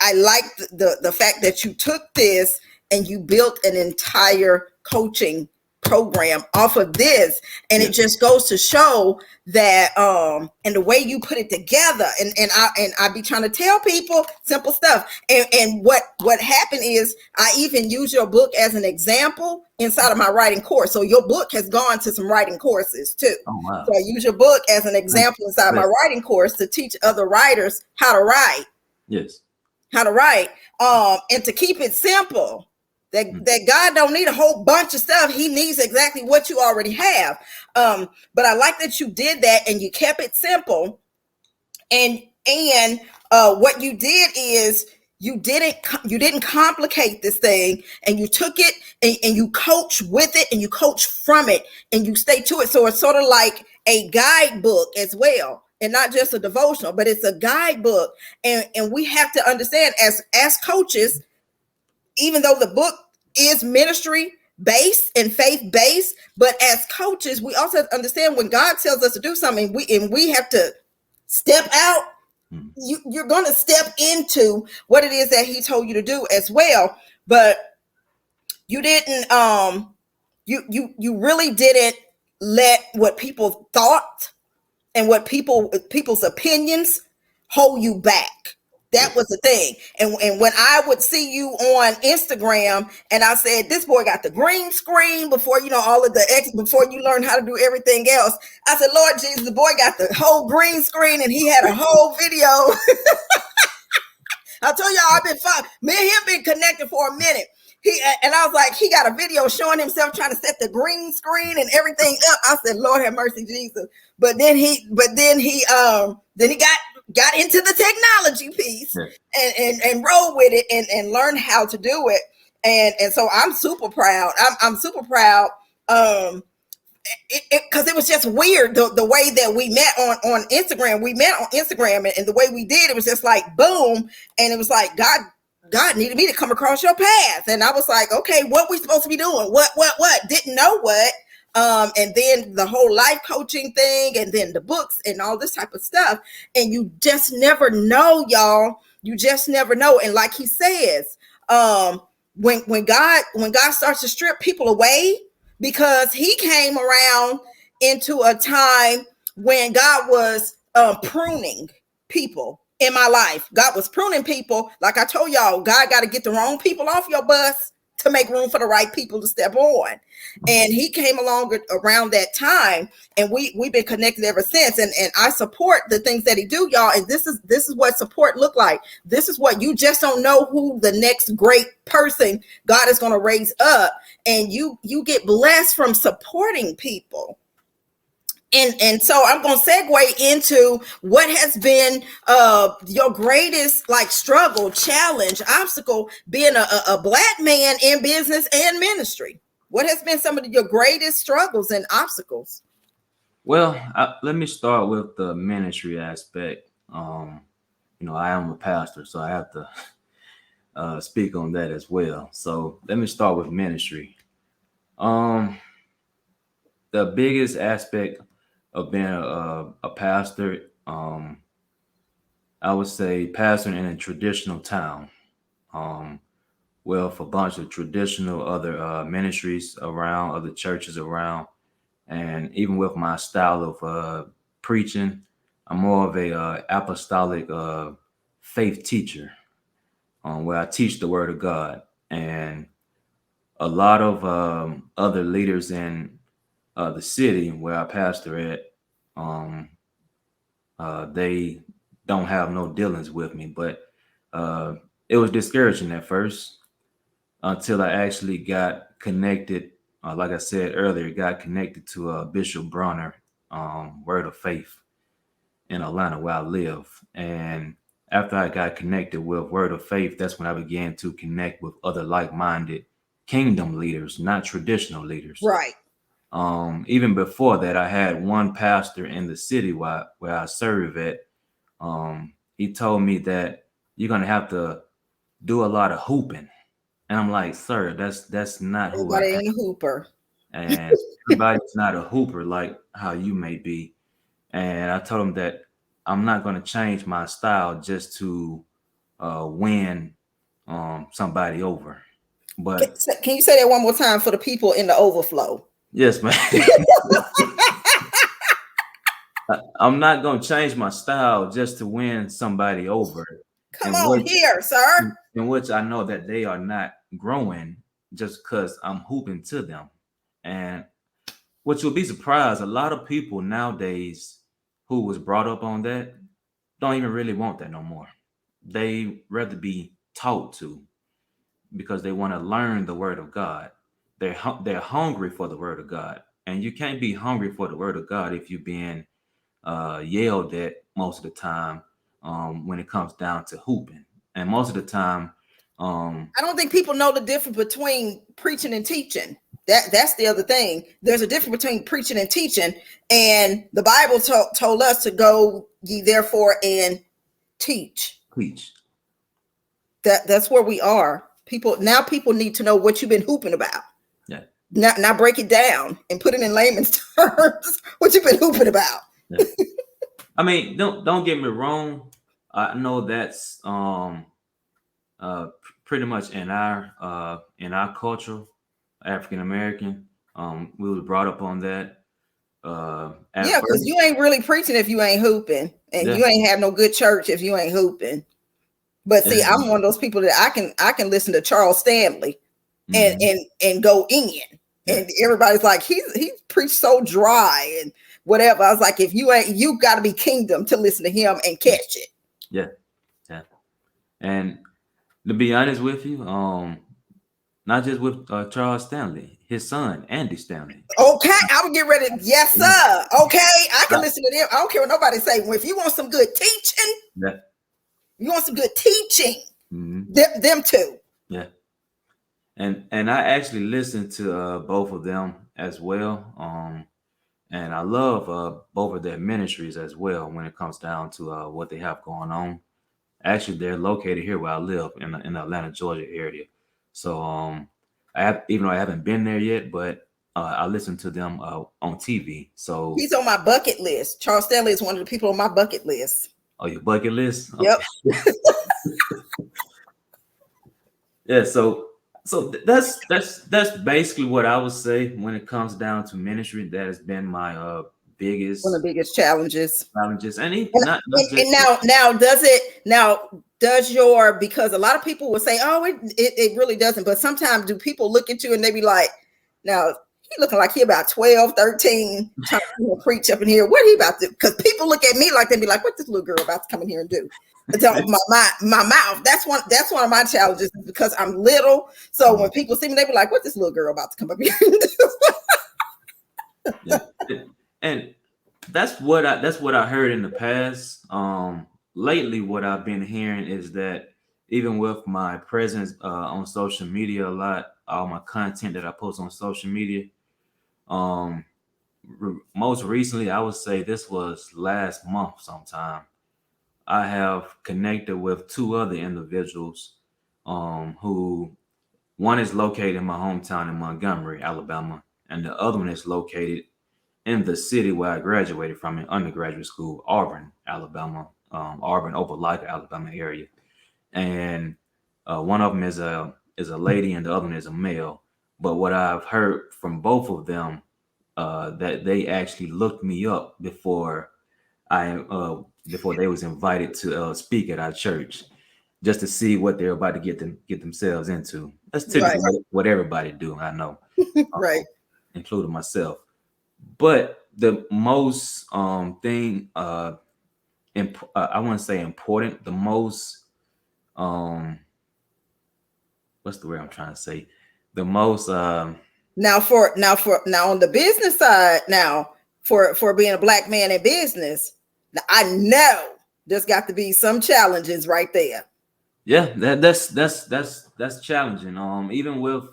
I like the fact that you took this and you built an entire coaching program off of this, and it just goes to show that and the way you put it together, and I be trying to tell people simple stuff, and what happened is I even use your book as an example inside of my writing course. So your book has gone to some writing courses too. Oh, wow. So I use your book as an example inside my writing course to teach other writers how to write. Yes. How to write, and to keep it simple. That God don't need a whole bunch of stuff. He needs exactly what you already have. But I like that you did that and you kept it simple. And what you did is you didn't complicate this thing, and you took it and you coach with it and you coach from it and you stay to it. So it's sort of like a guidebook as well. And not just a devotional, but it's a guidebook. And we have to understand as coaches, even though the book is ministry based and faith based, but as coaches, we also have to understand when God tells us to do something, we have to step out. You're going to step into what it is that He told you to do as well. But you didn't. You really didn't let what people thought and what people's opinions hold you back. That was the thing. And when I would see you on Instagram and I said, this boy got the green screen before, before you learn how to do everything else. I said, Lord Jesus, the boy got the whole green screen and he had a whole video. I told y'all I've been fun. Me and him been connected for a minute. And I was like, he got a video showing himself trying to set the green screen and everything up. I said, Lord have mercy, Jesus. But then he got into the technology piece and rolled with it and learned how to do it. And so I'm super proud. I'm super proud. Because it was just weird the way that we met on Instagram. We met on Instagram and the way we did, it was just like boom. And it was like God needed me to come across your path. And I was like, okay, what we supposed to be doing? What? Didn't know what. And then the whole life coaching thing, and then the books and all this type of stuff. And you just never know, y'all. You just never know. And like he says, when God starts to strip people away, because He came around into a time when God was pruning people. In my life, God was pruning people. Like I told y'all, God got to get the wrong people off your bus to make room for the right people to step on. And he came along around that time, and we've been connected ever since. And I support the things that he do, y'all. And this is what support look like. This is what you just don't know who the next great person God is going to raise up, and you get blessed from supporting people. And so I'm going to segue into what has been your greatest like struggle, challenge, obstacle, being a Black man in business and ministry. What has been some of your greatest struggles and obstacles? Well, let me start with the ministry aspect. I am a pastor, so I have to speak on that as well. So let me start with ministry. The biggest aspect of being a pastor, I would say pastoring in a traditional town. With a bunch of traditional other ministries around, other churches around, and even with my style of preaching, I'm more of a apostolic faith teacher, where I teach the Word of God. And a lot of other leaders in the city where I pastor at, they don't have no dealings with me, but it was discouraging at first until I actually got connected. Like I said earlier, got connected to Bishop Bronner, Word of Faith in Atlanta, where I live. And after I got connected with Word of Faith, that's when I began to connect with other like-minded kingdom leaders, not traditional leaders. Right. Even before that, I had one pastor in the city where I serve at. He told me that you're gonna have to do a lot of hooping, and I'm like, sir, that's not who I am. Everybody ain't a hooper, And everybody's not a hooper like how you may be. And I told him that I'm not going to change my style just to win somebody over. But can you say that one more time for the people in the overflow? Yes, man. I'm not going to change my style just to win somebody over. Come on here, sir. In which I know that they are not growing just because I'm hooping to them. And what you'll be surprised, a lot of people nowadays who was brought up on that don't even really want that no more. They rather be taught to, because they want to learn the Word of God. They're hungry for the Word of God, and you can't be hungry for the Word of God if you're being yelled at most of the time when it comes down to hooping. And most of the time, I don't think people know the difference between preaching and teaching. That's the other thing. There's a difference between preaching and teaching, and the Bible told us to go ye therefore and teach. That's where we are. People need to know what you've been hooping about. Yeah. Now break it down and put it in layman's terms. What you've been hooping about. Yeah. I mean, don't get me wrong. I know that's pretty much in our culture, African American. We were brought up on that. Because you ain't really preaching if you ain't hooping, and you ain't have no good church if you ain't hooping. But see, I'm one of those people that I can listen to Charles Stanley and go in, and everybody's like he preached so dry and whatever. I was like, if you ain't, you got to be kingdom to listen to him and catch it. Yeah. And to be honest with you, not just with Charles Stanley, his son Andy Stanley. Okay, I would get ready. Yes, sir. Okay, I can listen to them. I don't care what nobody say. Well, if you want some good teaching, you want some good teaching. Them two. Yeah. And I actually listened to both of them as well. And I love both of their ministries as well when it comes down to what they have going on. Actually, they're located here where I live in the Atlanta, Georgia area. So even though I haven't been there yet, but I listen to them on TV. So he's on my bucket list. Charles Stanley is one of the people on my bucket list. Oh, your bucket list? Yep. Okay. Yeah, so that's basically what I would say when it comes down to ministry. That has been my biggest one of the biggest challenges. And now does it now because a lot of people will say, oh, it really doesn't. But sometimes do people look at you and they be like, now he looking like he about 12, 13, trying to preach up in here. What he about to? Because people look at me like they be like, what this little girl about to come in here and do? So my mouth. That's one of my challenges because I'm little. So when people see me, they be like, what this little girl about to come up here and do? Yeah. And that's what I heard in the past. Lately, what I've been hearing is that even with my presence on social media a lot, all my content that I post on social media, most recently, I would say this was last month sometime, I have connected with two other individuals who one is located in my hometown in Montgomery, Alabama, and the other one is located in the city where I graduated from in undergraduate school, Auburn, Alabama, Auburn, Opelika, Alabama area. And one of them is a lady, and the other one is a male. But what I've heard from both of them, that they actually looked me up before they was invited to speak at our church, just to see what they're about to get themselves into. That's typically what everybody do, I know, Right. including myself. But the most thing I want to say important, the most what's the word I'm trying to say? The most now on the business side, now for being a Black man in business, I know there's got to be some challenges right there. Yeah, that's challenging. Even with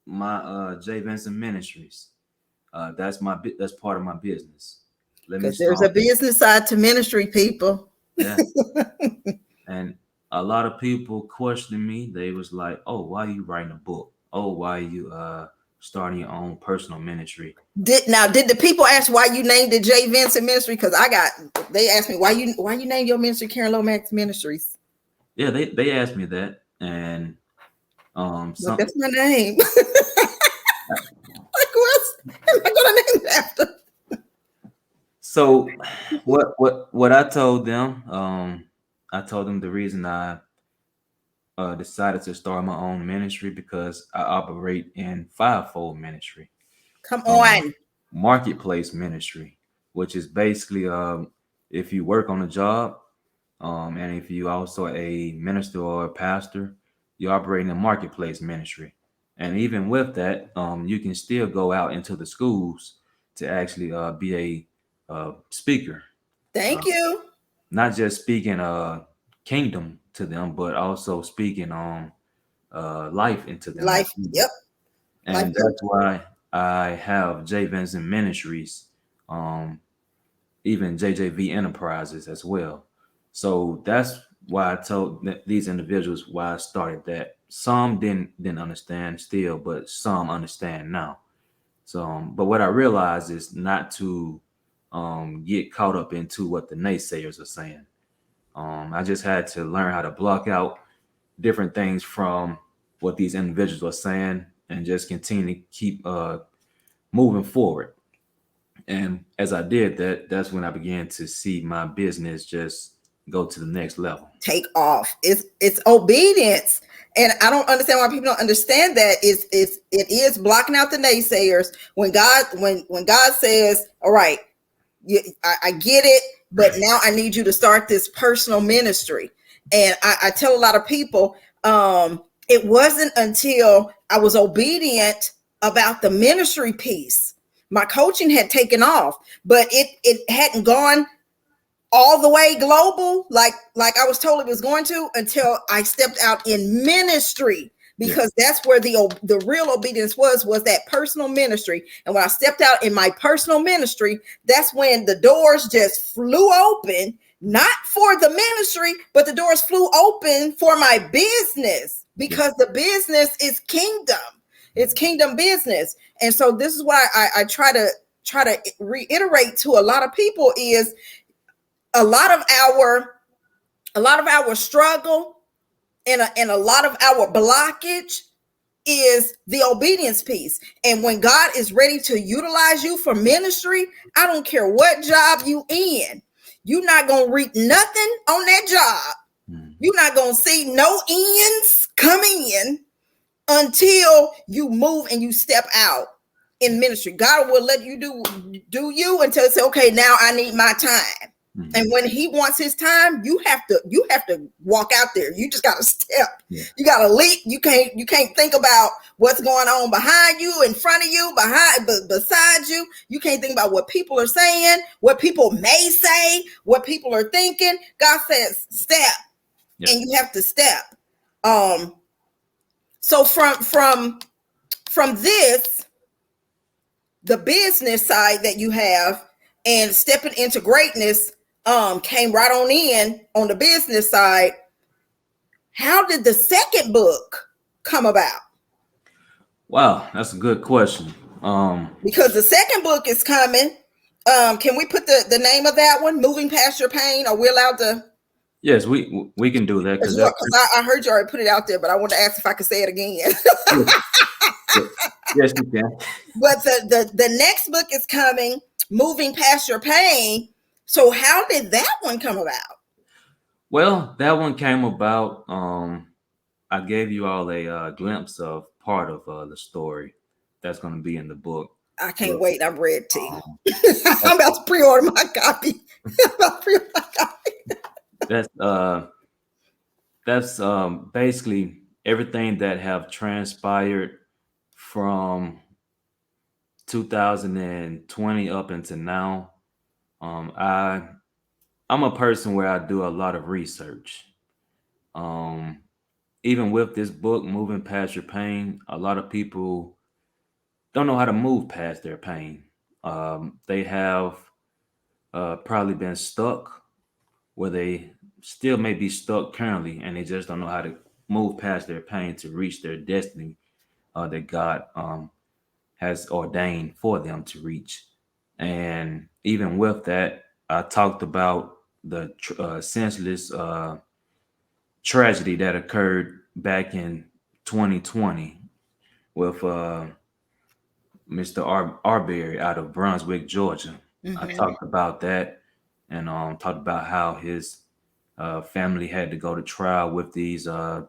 my Jay Vinson Ministries, that's part of my business. Because there's a business side to ministry, people. Yeah. And a lot of people questioning me. They was like, "Oh, why are you writing a book? Oh, why are you starting your own personal ministry?" Did the people ask why you named it Jay Vinson Ministry? Because they asked me why you named your ministry Karen Lomax Ministries. Yeah, they asked me that, and that's my name. Like, what am I gonna name it after? So what I told them, the reason I decided to start my own ministry because I operate in fivefold ministry. Come on. Marketplace ministry, which is basically if you work on a job, and if you also a minister or a pastor, you operate in a marketplace ministry. And even with that, you can still go out into the schools to actually be a speaker. Thank you. Not just speaking kingdom to them, but also speaking on life into them. Life, yep. And life that's why I have Jay Vinson Ministries, even JJV Enterprises as well. So that's why I told these individuals why I started that. Some didn't understand still, but some understand now. So, but what I realized is not to get caught up into what the naysayers are saying. I just had to learn how to block out different things from what these individuals are saying and just continue to keep moving forward. And as I did that, that's when I began to see my business just go to the next level. Take off. It's obedience. And I don't understand why people don't understand that. It is blocking out the naysayers. When God says, all right, I get it, but now I need you to start this personal ministry. And I tell a lot of people, it wasn't until I was obedient about the ministry piece. My coaching had taken off, but it hadn't gone all the way global, like I was told it was going to, until I stepped out in ministry, because that's where the real obedience was that personal ministry. And when I stepped out in my personal ministry, that's when the doors just flew open, not for the ministry, but the doors flew open for my business, because the business is kingdom. It's kingdom business. And so this is why I try to reiterate to a lot of people is a lot of our struggle and a lot of our blockage is the obedience piece. And when God is ready to utilize you for ministry, I don't care what job you in, you're not going to reap nothing on that job. You're not going to see no ends coming in until you move and you step out in ministry. God will let you do you until say, okay, now I need my time. Mm-hmm. And when he wants his time, you have to walk out there. You just got to step. Yeah. You got to leap. You can't think about what's going on behind you, in front of you, beside you. You can't think about what people are saying, what people may say, what people are thinking. God says step. Yeah. And you have to step. So from this, the business side that you have and stepping into greatness came right on in on the business side. How did the second book come about? Wow, that's a good question. Because the second book is coming. Can we put the name of that one, Moving Past Your Pain? Are we allowed to? Yes, we can do that. Because I heard you already put it out there, but I wanted to ask if I could say it again. Yes, you can. But the next book is coming, Moving Past Your Pain. So how did that one come about? Well, that one came about. I gave you all a glimpse of part of the story that's going to be in the book. I can't wait. I'm ready. I'm about to pre-order my copy. That's basically everything that have transpired from 2020 up until now. I'm a person where I do a lot of research. Even with this book, Moving Past Your Pain, a lot of people don't know how to move past their pain. They have probably been stuck where they still may be stuck currently, and they just don't know how to move past their pain to reach their destiny that God has ordained for them to reach. And even with that, I talked about the senseless tragedy that occurred back in 2020 with Mr. Arbery out of Brunswick, Georgia. Mm-hmm. I talked about that and talked about how his family had to go to trial with these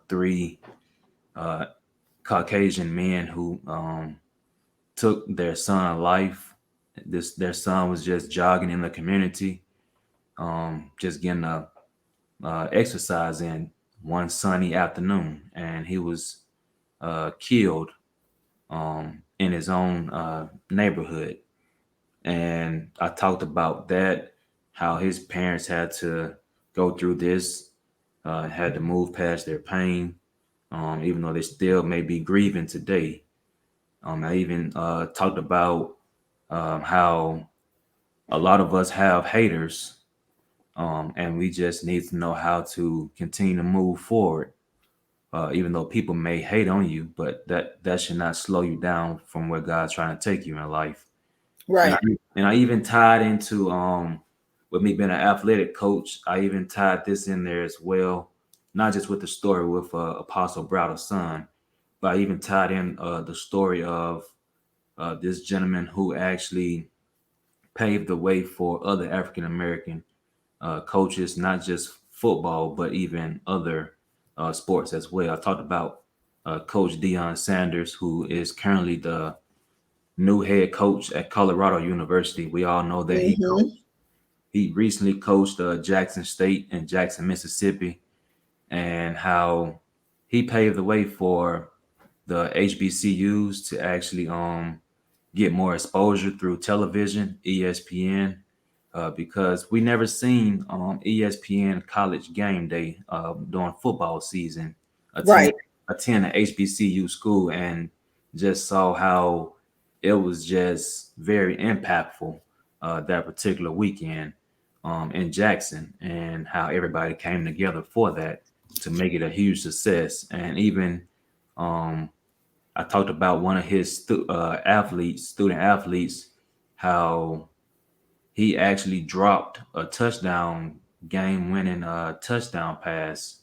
three Caucasian men who took their son's life. Their son was just jogging in the community, just getting a exercise in one sunny afternoon, and he was killed in his own neighborhood. And I talked about that, how his parents had to go through this, had to move past their pain, even though they still may be grieving today. I even talked about how a lot of us have haters, and we just need to know how to continue to move forward. Even though people may hate on you, but that should not slow you down from where God's trying to take you in life. Right. And I even tied into with me being an athletic coach, I even tied this in there as well, not just with the story with Apostle Browder's son, but I even tied in the story of this gentleman who actually paved the way for other African American coaches, not just football, but even other sports as well. I talked about Coach Deion Sanders, who is currently the new head coach at Colorado University. We all know that he recently coached Jackson State and Jackson, Mississippi, and how he paved the way for the HBCUs to actually get more exposure through television, ESPN, because we never seen ESPN College Game Day during football season. Attend an HBCU school and just saw how it was just very impactful that particular weekend in Jackson, and how everybody came together for that to make it a huge success. And even I talked about one of his student athletes, how he actually dropped a touchdown game-winning touchdown pass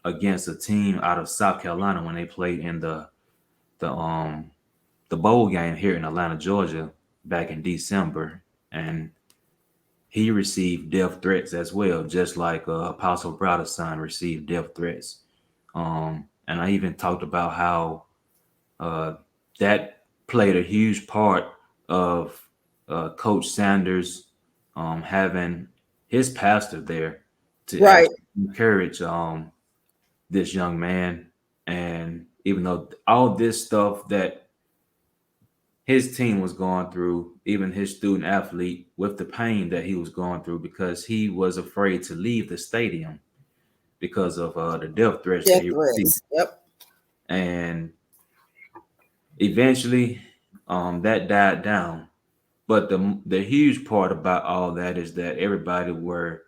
against a team out of South Carolina when they played in the bowl game here in Atlanta, Georgia, back in December. And he received death threats as well, just like Apostle Browder's son received death threats. And I even talked about how uh, that played a huge part of Coach Sanders having his pastor there to Right. actually encourage this young man. And even though all this stuff that his team was going through, even his student athlete, with the pain that he was going through because he was afraid to leave the stadium because of the death threats that Death he received. threats. Yep. And eventually, that died down. But the huge part about all that is that everybody were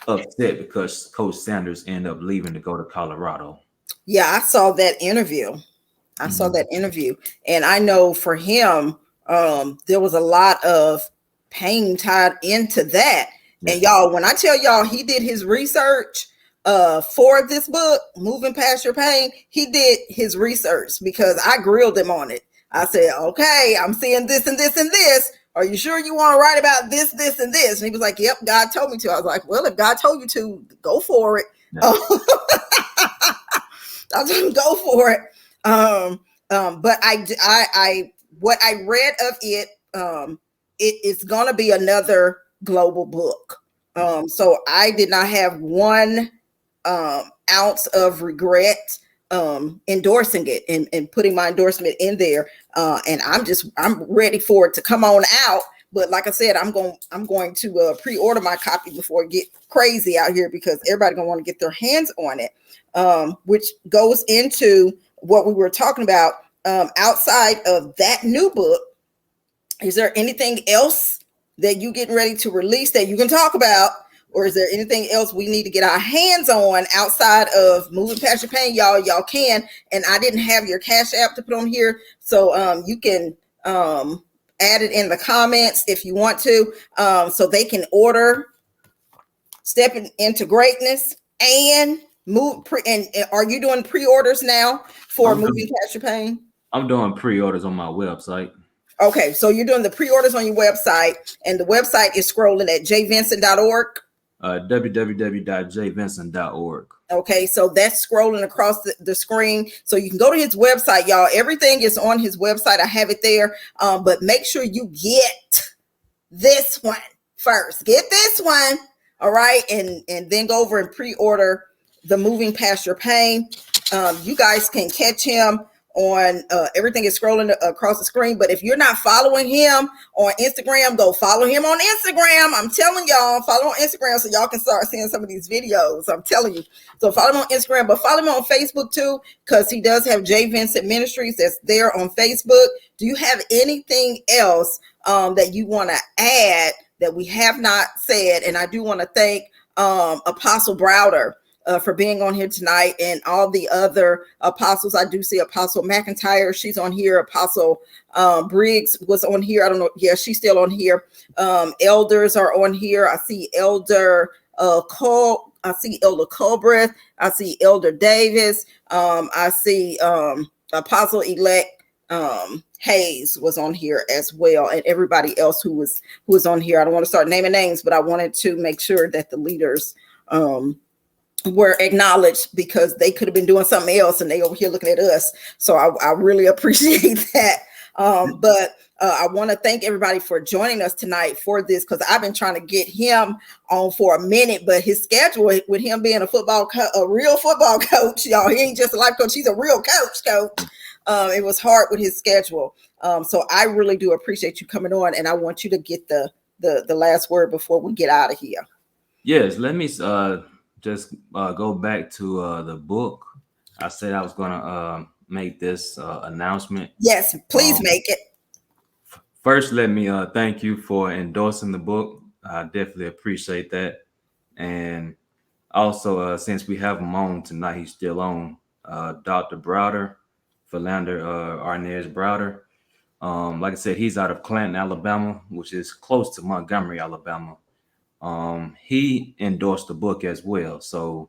upset because Coach Sanders ended up leaving to go to Colorado. Yeah, I saw that interview. I saw Mhm. that interview, and I know for him, there was a lot of pain tied into that. And Yes. y'all, when I tell y'all he did his research for this book, Moving Past Your Pain, he did his research because I grilled him on it. I said, okay, I'm seeing this and this and this. Are you sure you want to write about this, this, and this? And he was like, yep, God told me to. I was like, well, if God told you to, go for it. Yeah. I'll just go for it. But what I read of it, it is going to be another global book. So I did not have one ounce of regret endorsing it and putting my endorsement in there. And I'm ready for it to come on out. But like I said, I'm going to pre-order my copy before it get crazy out here because everybody gonna want to get their hands on it. Which goes into what we were talking about. Outside of that new book, is there anything else that you getting ready to release that you can talk about? Or is there anything else we need to get our hands on outside of Moving Past Your Pain? Y'all can. And I didn't have your Cash App to put on here. So you can add it in the comments if you want to. So they can order Stepping into Greatness and and are you doing pre-orders now for Moving Past Your Pain? I'm doing pre-orders on my website. Okay, so you're doing the pre-orders on your website, and the website is scrolling at jvinson.org. www.jvinson.org. Okay, so that's scrolling across the screen. So you can go to his website, y'all. Everything is on his website. I have it there. But make sure you get this one first. Get this one. All right. And then go over and pre-order the Moving Past Your Pain. You guys can catch him on everything is scrolling across the screen. But if you're not following him on Instagram, go follow him on Instagram. I'm telling y'all, follow on Instagram so y'all can start seeing some of these videos. I'm telling you. So follow him on Instagram, but follow him on Facebook too, because he does have Jay Vincent Ministries that's there on Facebook. Do you have anything else that you want to add that we have not said? And I do want to thank Apostle Browder for being on here tonight, and all the other apostles. I do see Apostle McIntyre. She's on here. Apostle Briggs was on here. I don't know. Yeah, she's still on here. Elders are on here. I see Elder Cole. I see Elder Culbreth. I see Elder Davis. I see Apostle Elect Hayes was on here as well, and everybody else who was on here. I don't want to start naming names, but I wanted to make sure that the leaders were acknowledged, because they could have been doing something else and they over here looking at us. So I really appreciate that. But I want to thank everybody for joining us tonight for this, because I've been trying to get him on for a minute, but his schedule with him being a real football coach, y'all, he ain't just a life coach, he's a real coach. It was hard with his schedule. So I really do appreciate you coming on, and I want you to get the last word before we get out of here. Yes, let me just go back to the book. I said I was going to make this announcement. Yes, please make it. First, let me thank you for endorsing the book. I definitely appreciate that. And also, since we have him on tonight, he's still on, Dr. Browder, Philander Arnez Browder. Like I said, he's out of Clanton, Alabama, which is close to Montgomery, Alabama. He endorsed the book as well. So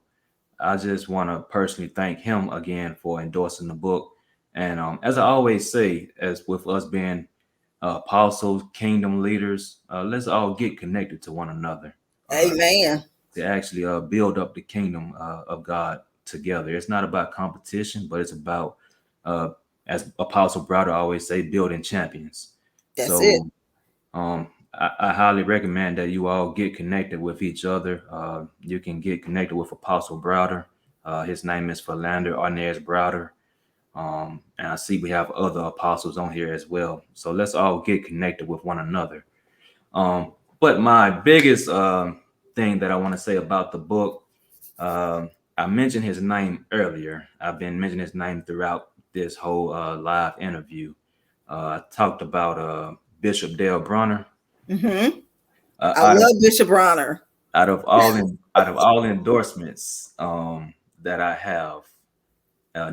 I just want to personally thank him again for endorsing the book. And as I always say, as with us being apostles, kingdom leaders. Let's all get connected to one another. Amen. To actually build up the kingdom of God together. It's not about competition, but it's about, as Apostle Browder always say, building champions. That's it. So I highly recommend that you all get connected with each other. You can get connected with Apostle Browder. His name is Philander Arnaz Browder. And I see we have other apostles on here as well. So let's all get connected with one another. But my biggest thing that I want to say about the book, I mentioned his name earlier. I've been mentioning his name throughout this whole live interview. I talked about Bishop Dale Bronner. Mm-hmm. I love Bishop Bronner. Out of all endorsements that I have,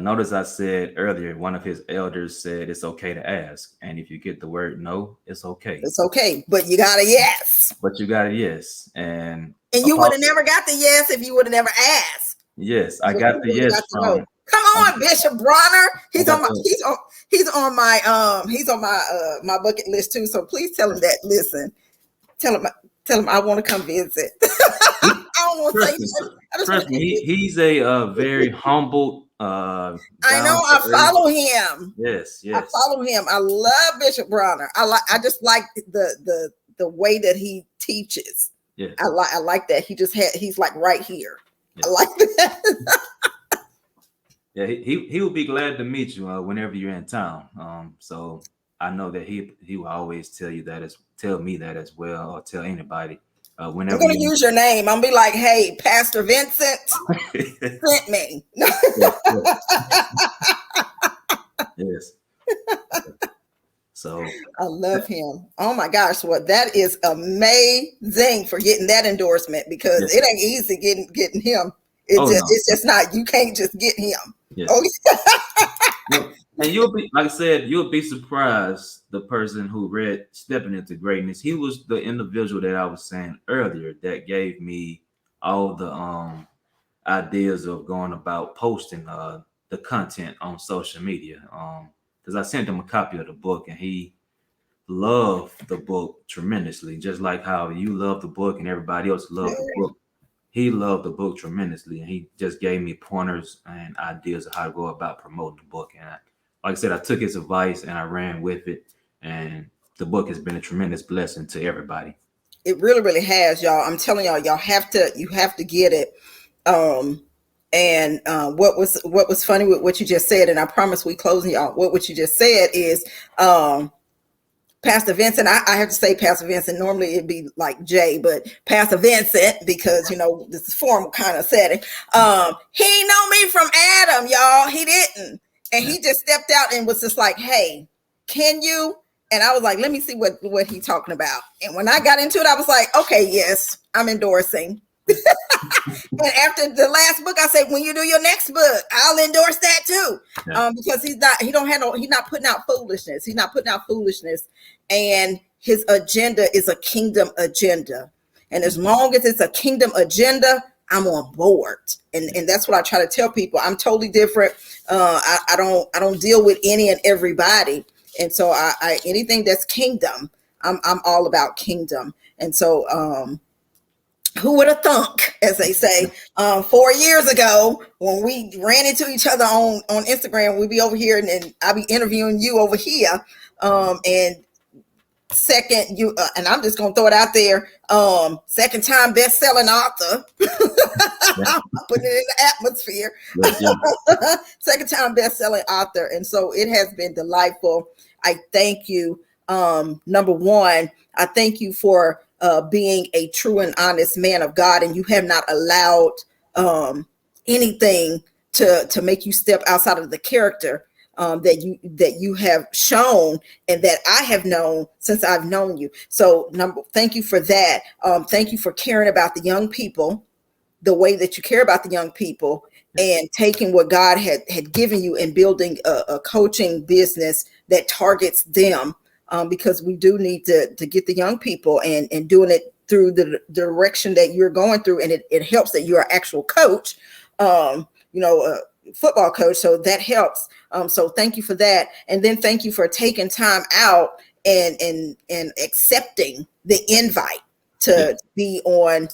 notice I said earlier, one of his elders said it's okay to ask, and if you get the word no, it's okay. It's okay, but you got a yes. But you got a yes, and you would have never got the yes if you would have never asked. Yes, I got the yes from. No. Come on, Bishop Bronner. He's on my bucket list too. So please tell him that. Listen, tell him I want to come visit. I don't want to say that. Trust me, he's a very humble. I know. I follow him. Yes. I follow him. I love Bishop Bronner. I just like the way that he teaches. Yes. I like that. He's like right here. Yes. I like that. Yeah, he will be glad to meet you whenever you're in town. So I know that he will always tell me that as well, or tell anybody. Whenever I'm gonna use your name. I'm gonna be like, hey, Pastor Vincent sent me. Yes. So I love him. Oh my gosh, that is amazing for getting that endorsement, because yes. It ain't easy getting him. It's just not. You can't just get him. Yes. And you'll be surprised, the person who read Stepping Into Greatness. He was the individual that I was saying earlier that gave me all the ideas of going about posting the content on social media. Because I sent him a copy of the book, and he loved the book tremendously, just like how you love the book and everybody else loved the book. He loved the book tremendously, and he just gave me pointers and ideas of how to go about promoting the book. And like I said, I took his advice and I ran with it, and the book has been a tremendous blessing to everybody. It really, really has, y'all. I'm telling y'all, you have to get it. And what was funny with what you just said, and I promise we closing, y'all. What you just said is Pastor Vincent. I have to say Pastor Vincent. Normally it'd be like Jay, but Pastor Vincent, because this is formal kind of setting. He know me from Adam, y'all. He didn't, and he just stepped out and was just like, "Hey, can you?" And I was like, "Let me see what he talking about." And when I got into it, I was like, "Okay, yes, I'm endorsing." And after the last book, I said, when you do your next book, I'll endorse that too. Because he's not putting out foolishness. He's not putting out foolishness. And his agenda is a kingdom agenda. And as long as it's a kingdom agenda, I'm on board. And that's what I try to tell people. I'm totally different. I don't deal with any and everybody. And so I anything that's kingdom, I'm all about kingdom. And so who would have thunk, as they say, 4 years ago when we ran into each other on Instagram, we'd be over here and I'll be interviewing you over here. And second, and I'm just going to throw it out there, second time best-selling author. I'm putting it in the atmosphere. Second time best-selling author. And so it has been delightful. I thank you. Number one, I thank you for being a true and honest man of God, and you have not allowed anything to make you step outside of the character that you have shown and that I have known since I've known you. So thank you for that. Thank you for caring about the young people the way that you care about the young people, and taking what God had given you and building a coaching business that targets them. Because we do need to get the young people and doing it through the direction that you're going through. And it helps that you're an actual coach, a football coach. So that helps. So thank you for that. And then thank you for taking time out and accepting the invite to be on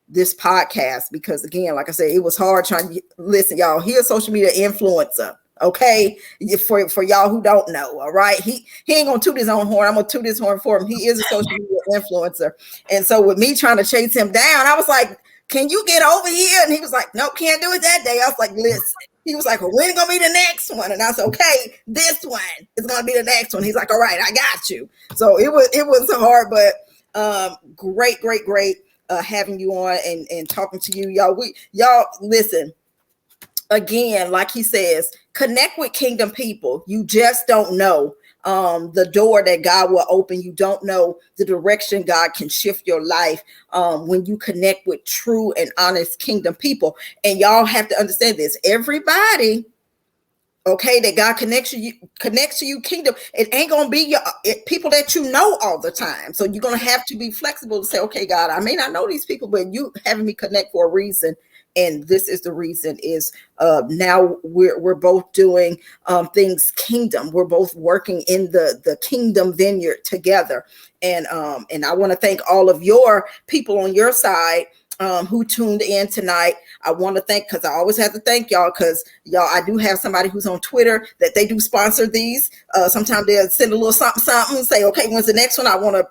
this podcast, because again, like I said, it was hard trying to listen, y'all. He a social media influencer. Okay, for y'all who don't know, all right, he ain't gonna toot his own horn. I'm gonna toot his horn for him. He is a social media influencer, and so with me trying to chase him down, I was like, "Can you get over here?" And he was like, "Nope, can't do it that day." I was like, "Listen." He was like, "Well, when's gonna be the next one?" And I said, "Okay, this one is gonna be the next one." He's like, "All right, I got you." So it was hard, but great having you on and talking to you, y'all. Y'all listen. Again, like he says, connect with kingdom people. You just don't know the door that God will open. You don't know the direction God can shift your life when you connect with true and honest kingdom people. And y'all have to understand this. Everybody, okay, that God connects to you kingdom, it ain't gonna be people that you know all the time. So you're gonna have to be flexible to say, okay, God, I may not know these people, but you having me connect for a reason. And this is the reason is now we're both doing things kingdom. We're both working in the kingdom vineyard together. And I want to thank all of your people on your side who tuned in tonight. I want to thank, because I always have to thank y'all, because y'all, I do have somebody who's on Twitter that they do sponsor these. Sometimes they'll send a little something, say, okay, when's the next one? I want to,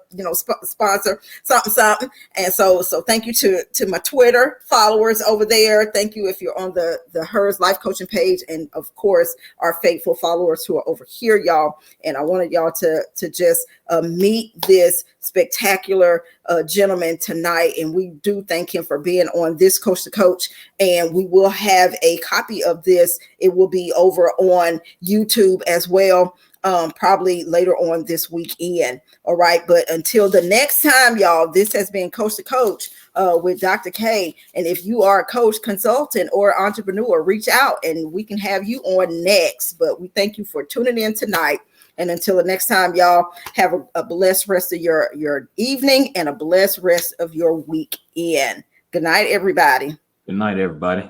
sponsor something. And so thank you to my Twitter followers over there. Thank you if you're on the Hers Life Coaching page, and of course our faithful followers who are over here, y'all. And I wanted y'all to just meet this spectacular gentleman tonight, and we do thank him for being on this Coach to Coach. And we will have a copy of this. It will be over on YouTube as well, probably later on this weekend. All right, but until the next time, y'all, this has been Coach to Coach with Dr. K. And if you are a coach, consultant, or entrepreneur, reach out and we can have you on next. But we thank you for tuning in tonight. And until the next time, y'all, have a blessed rest of your evening and a blessed rest of your weekend. Good night, everybody. Good night, everybody.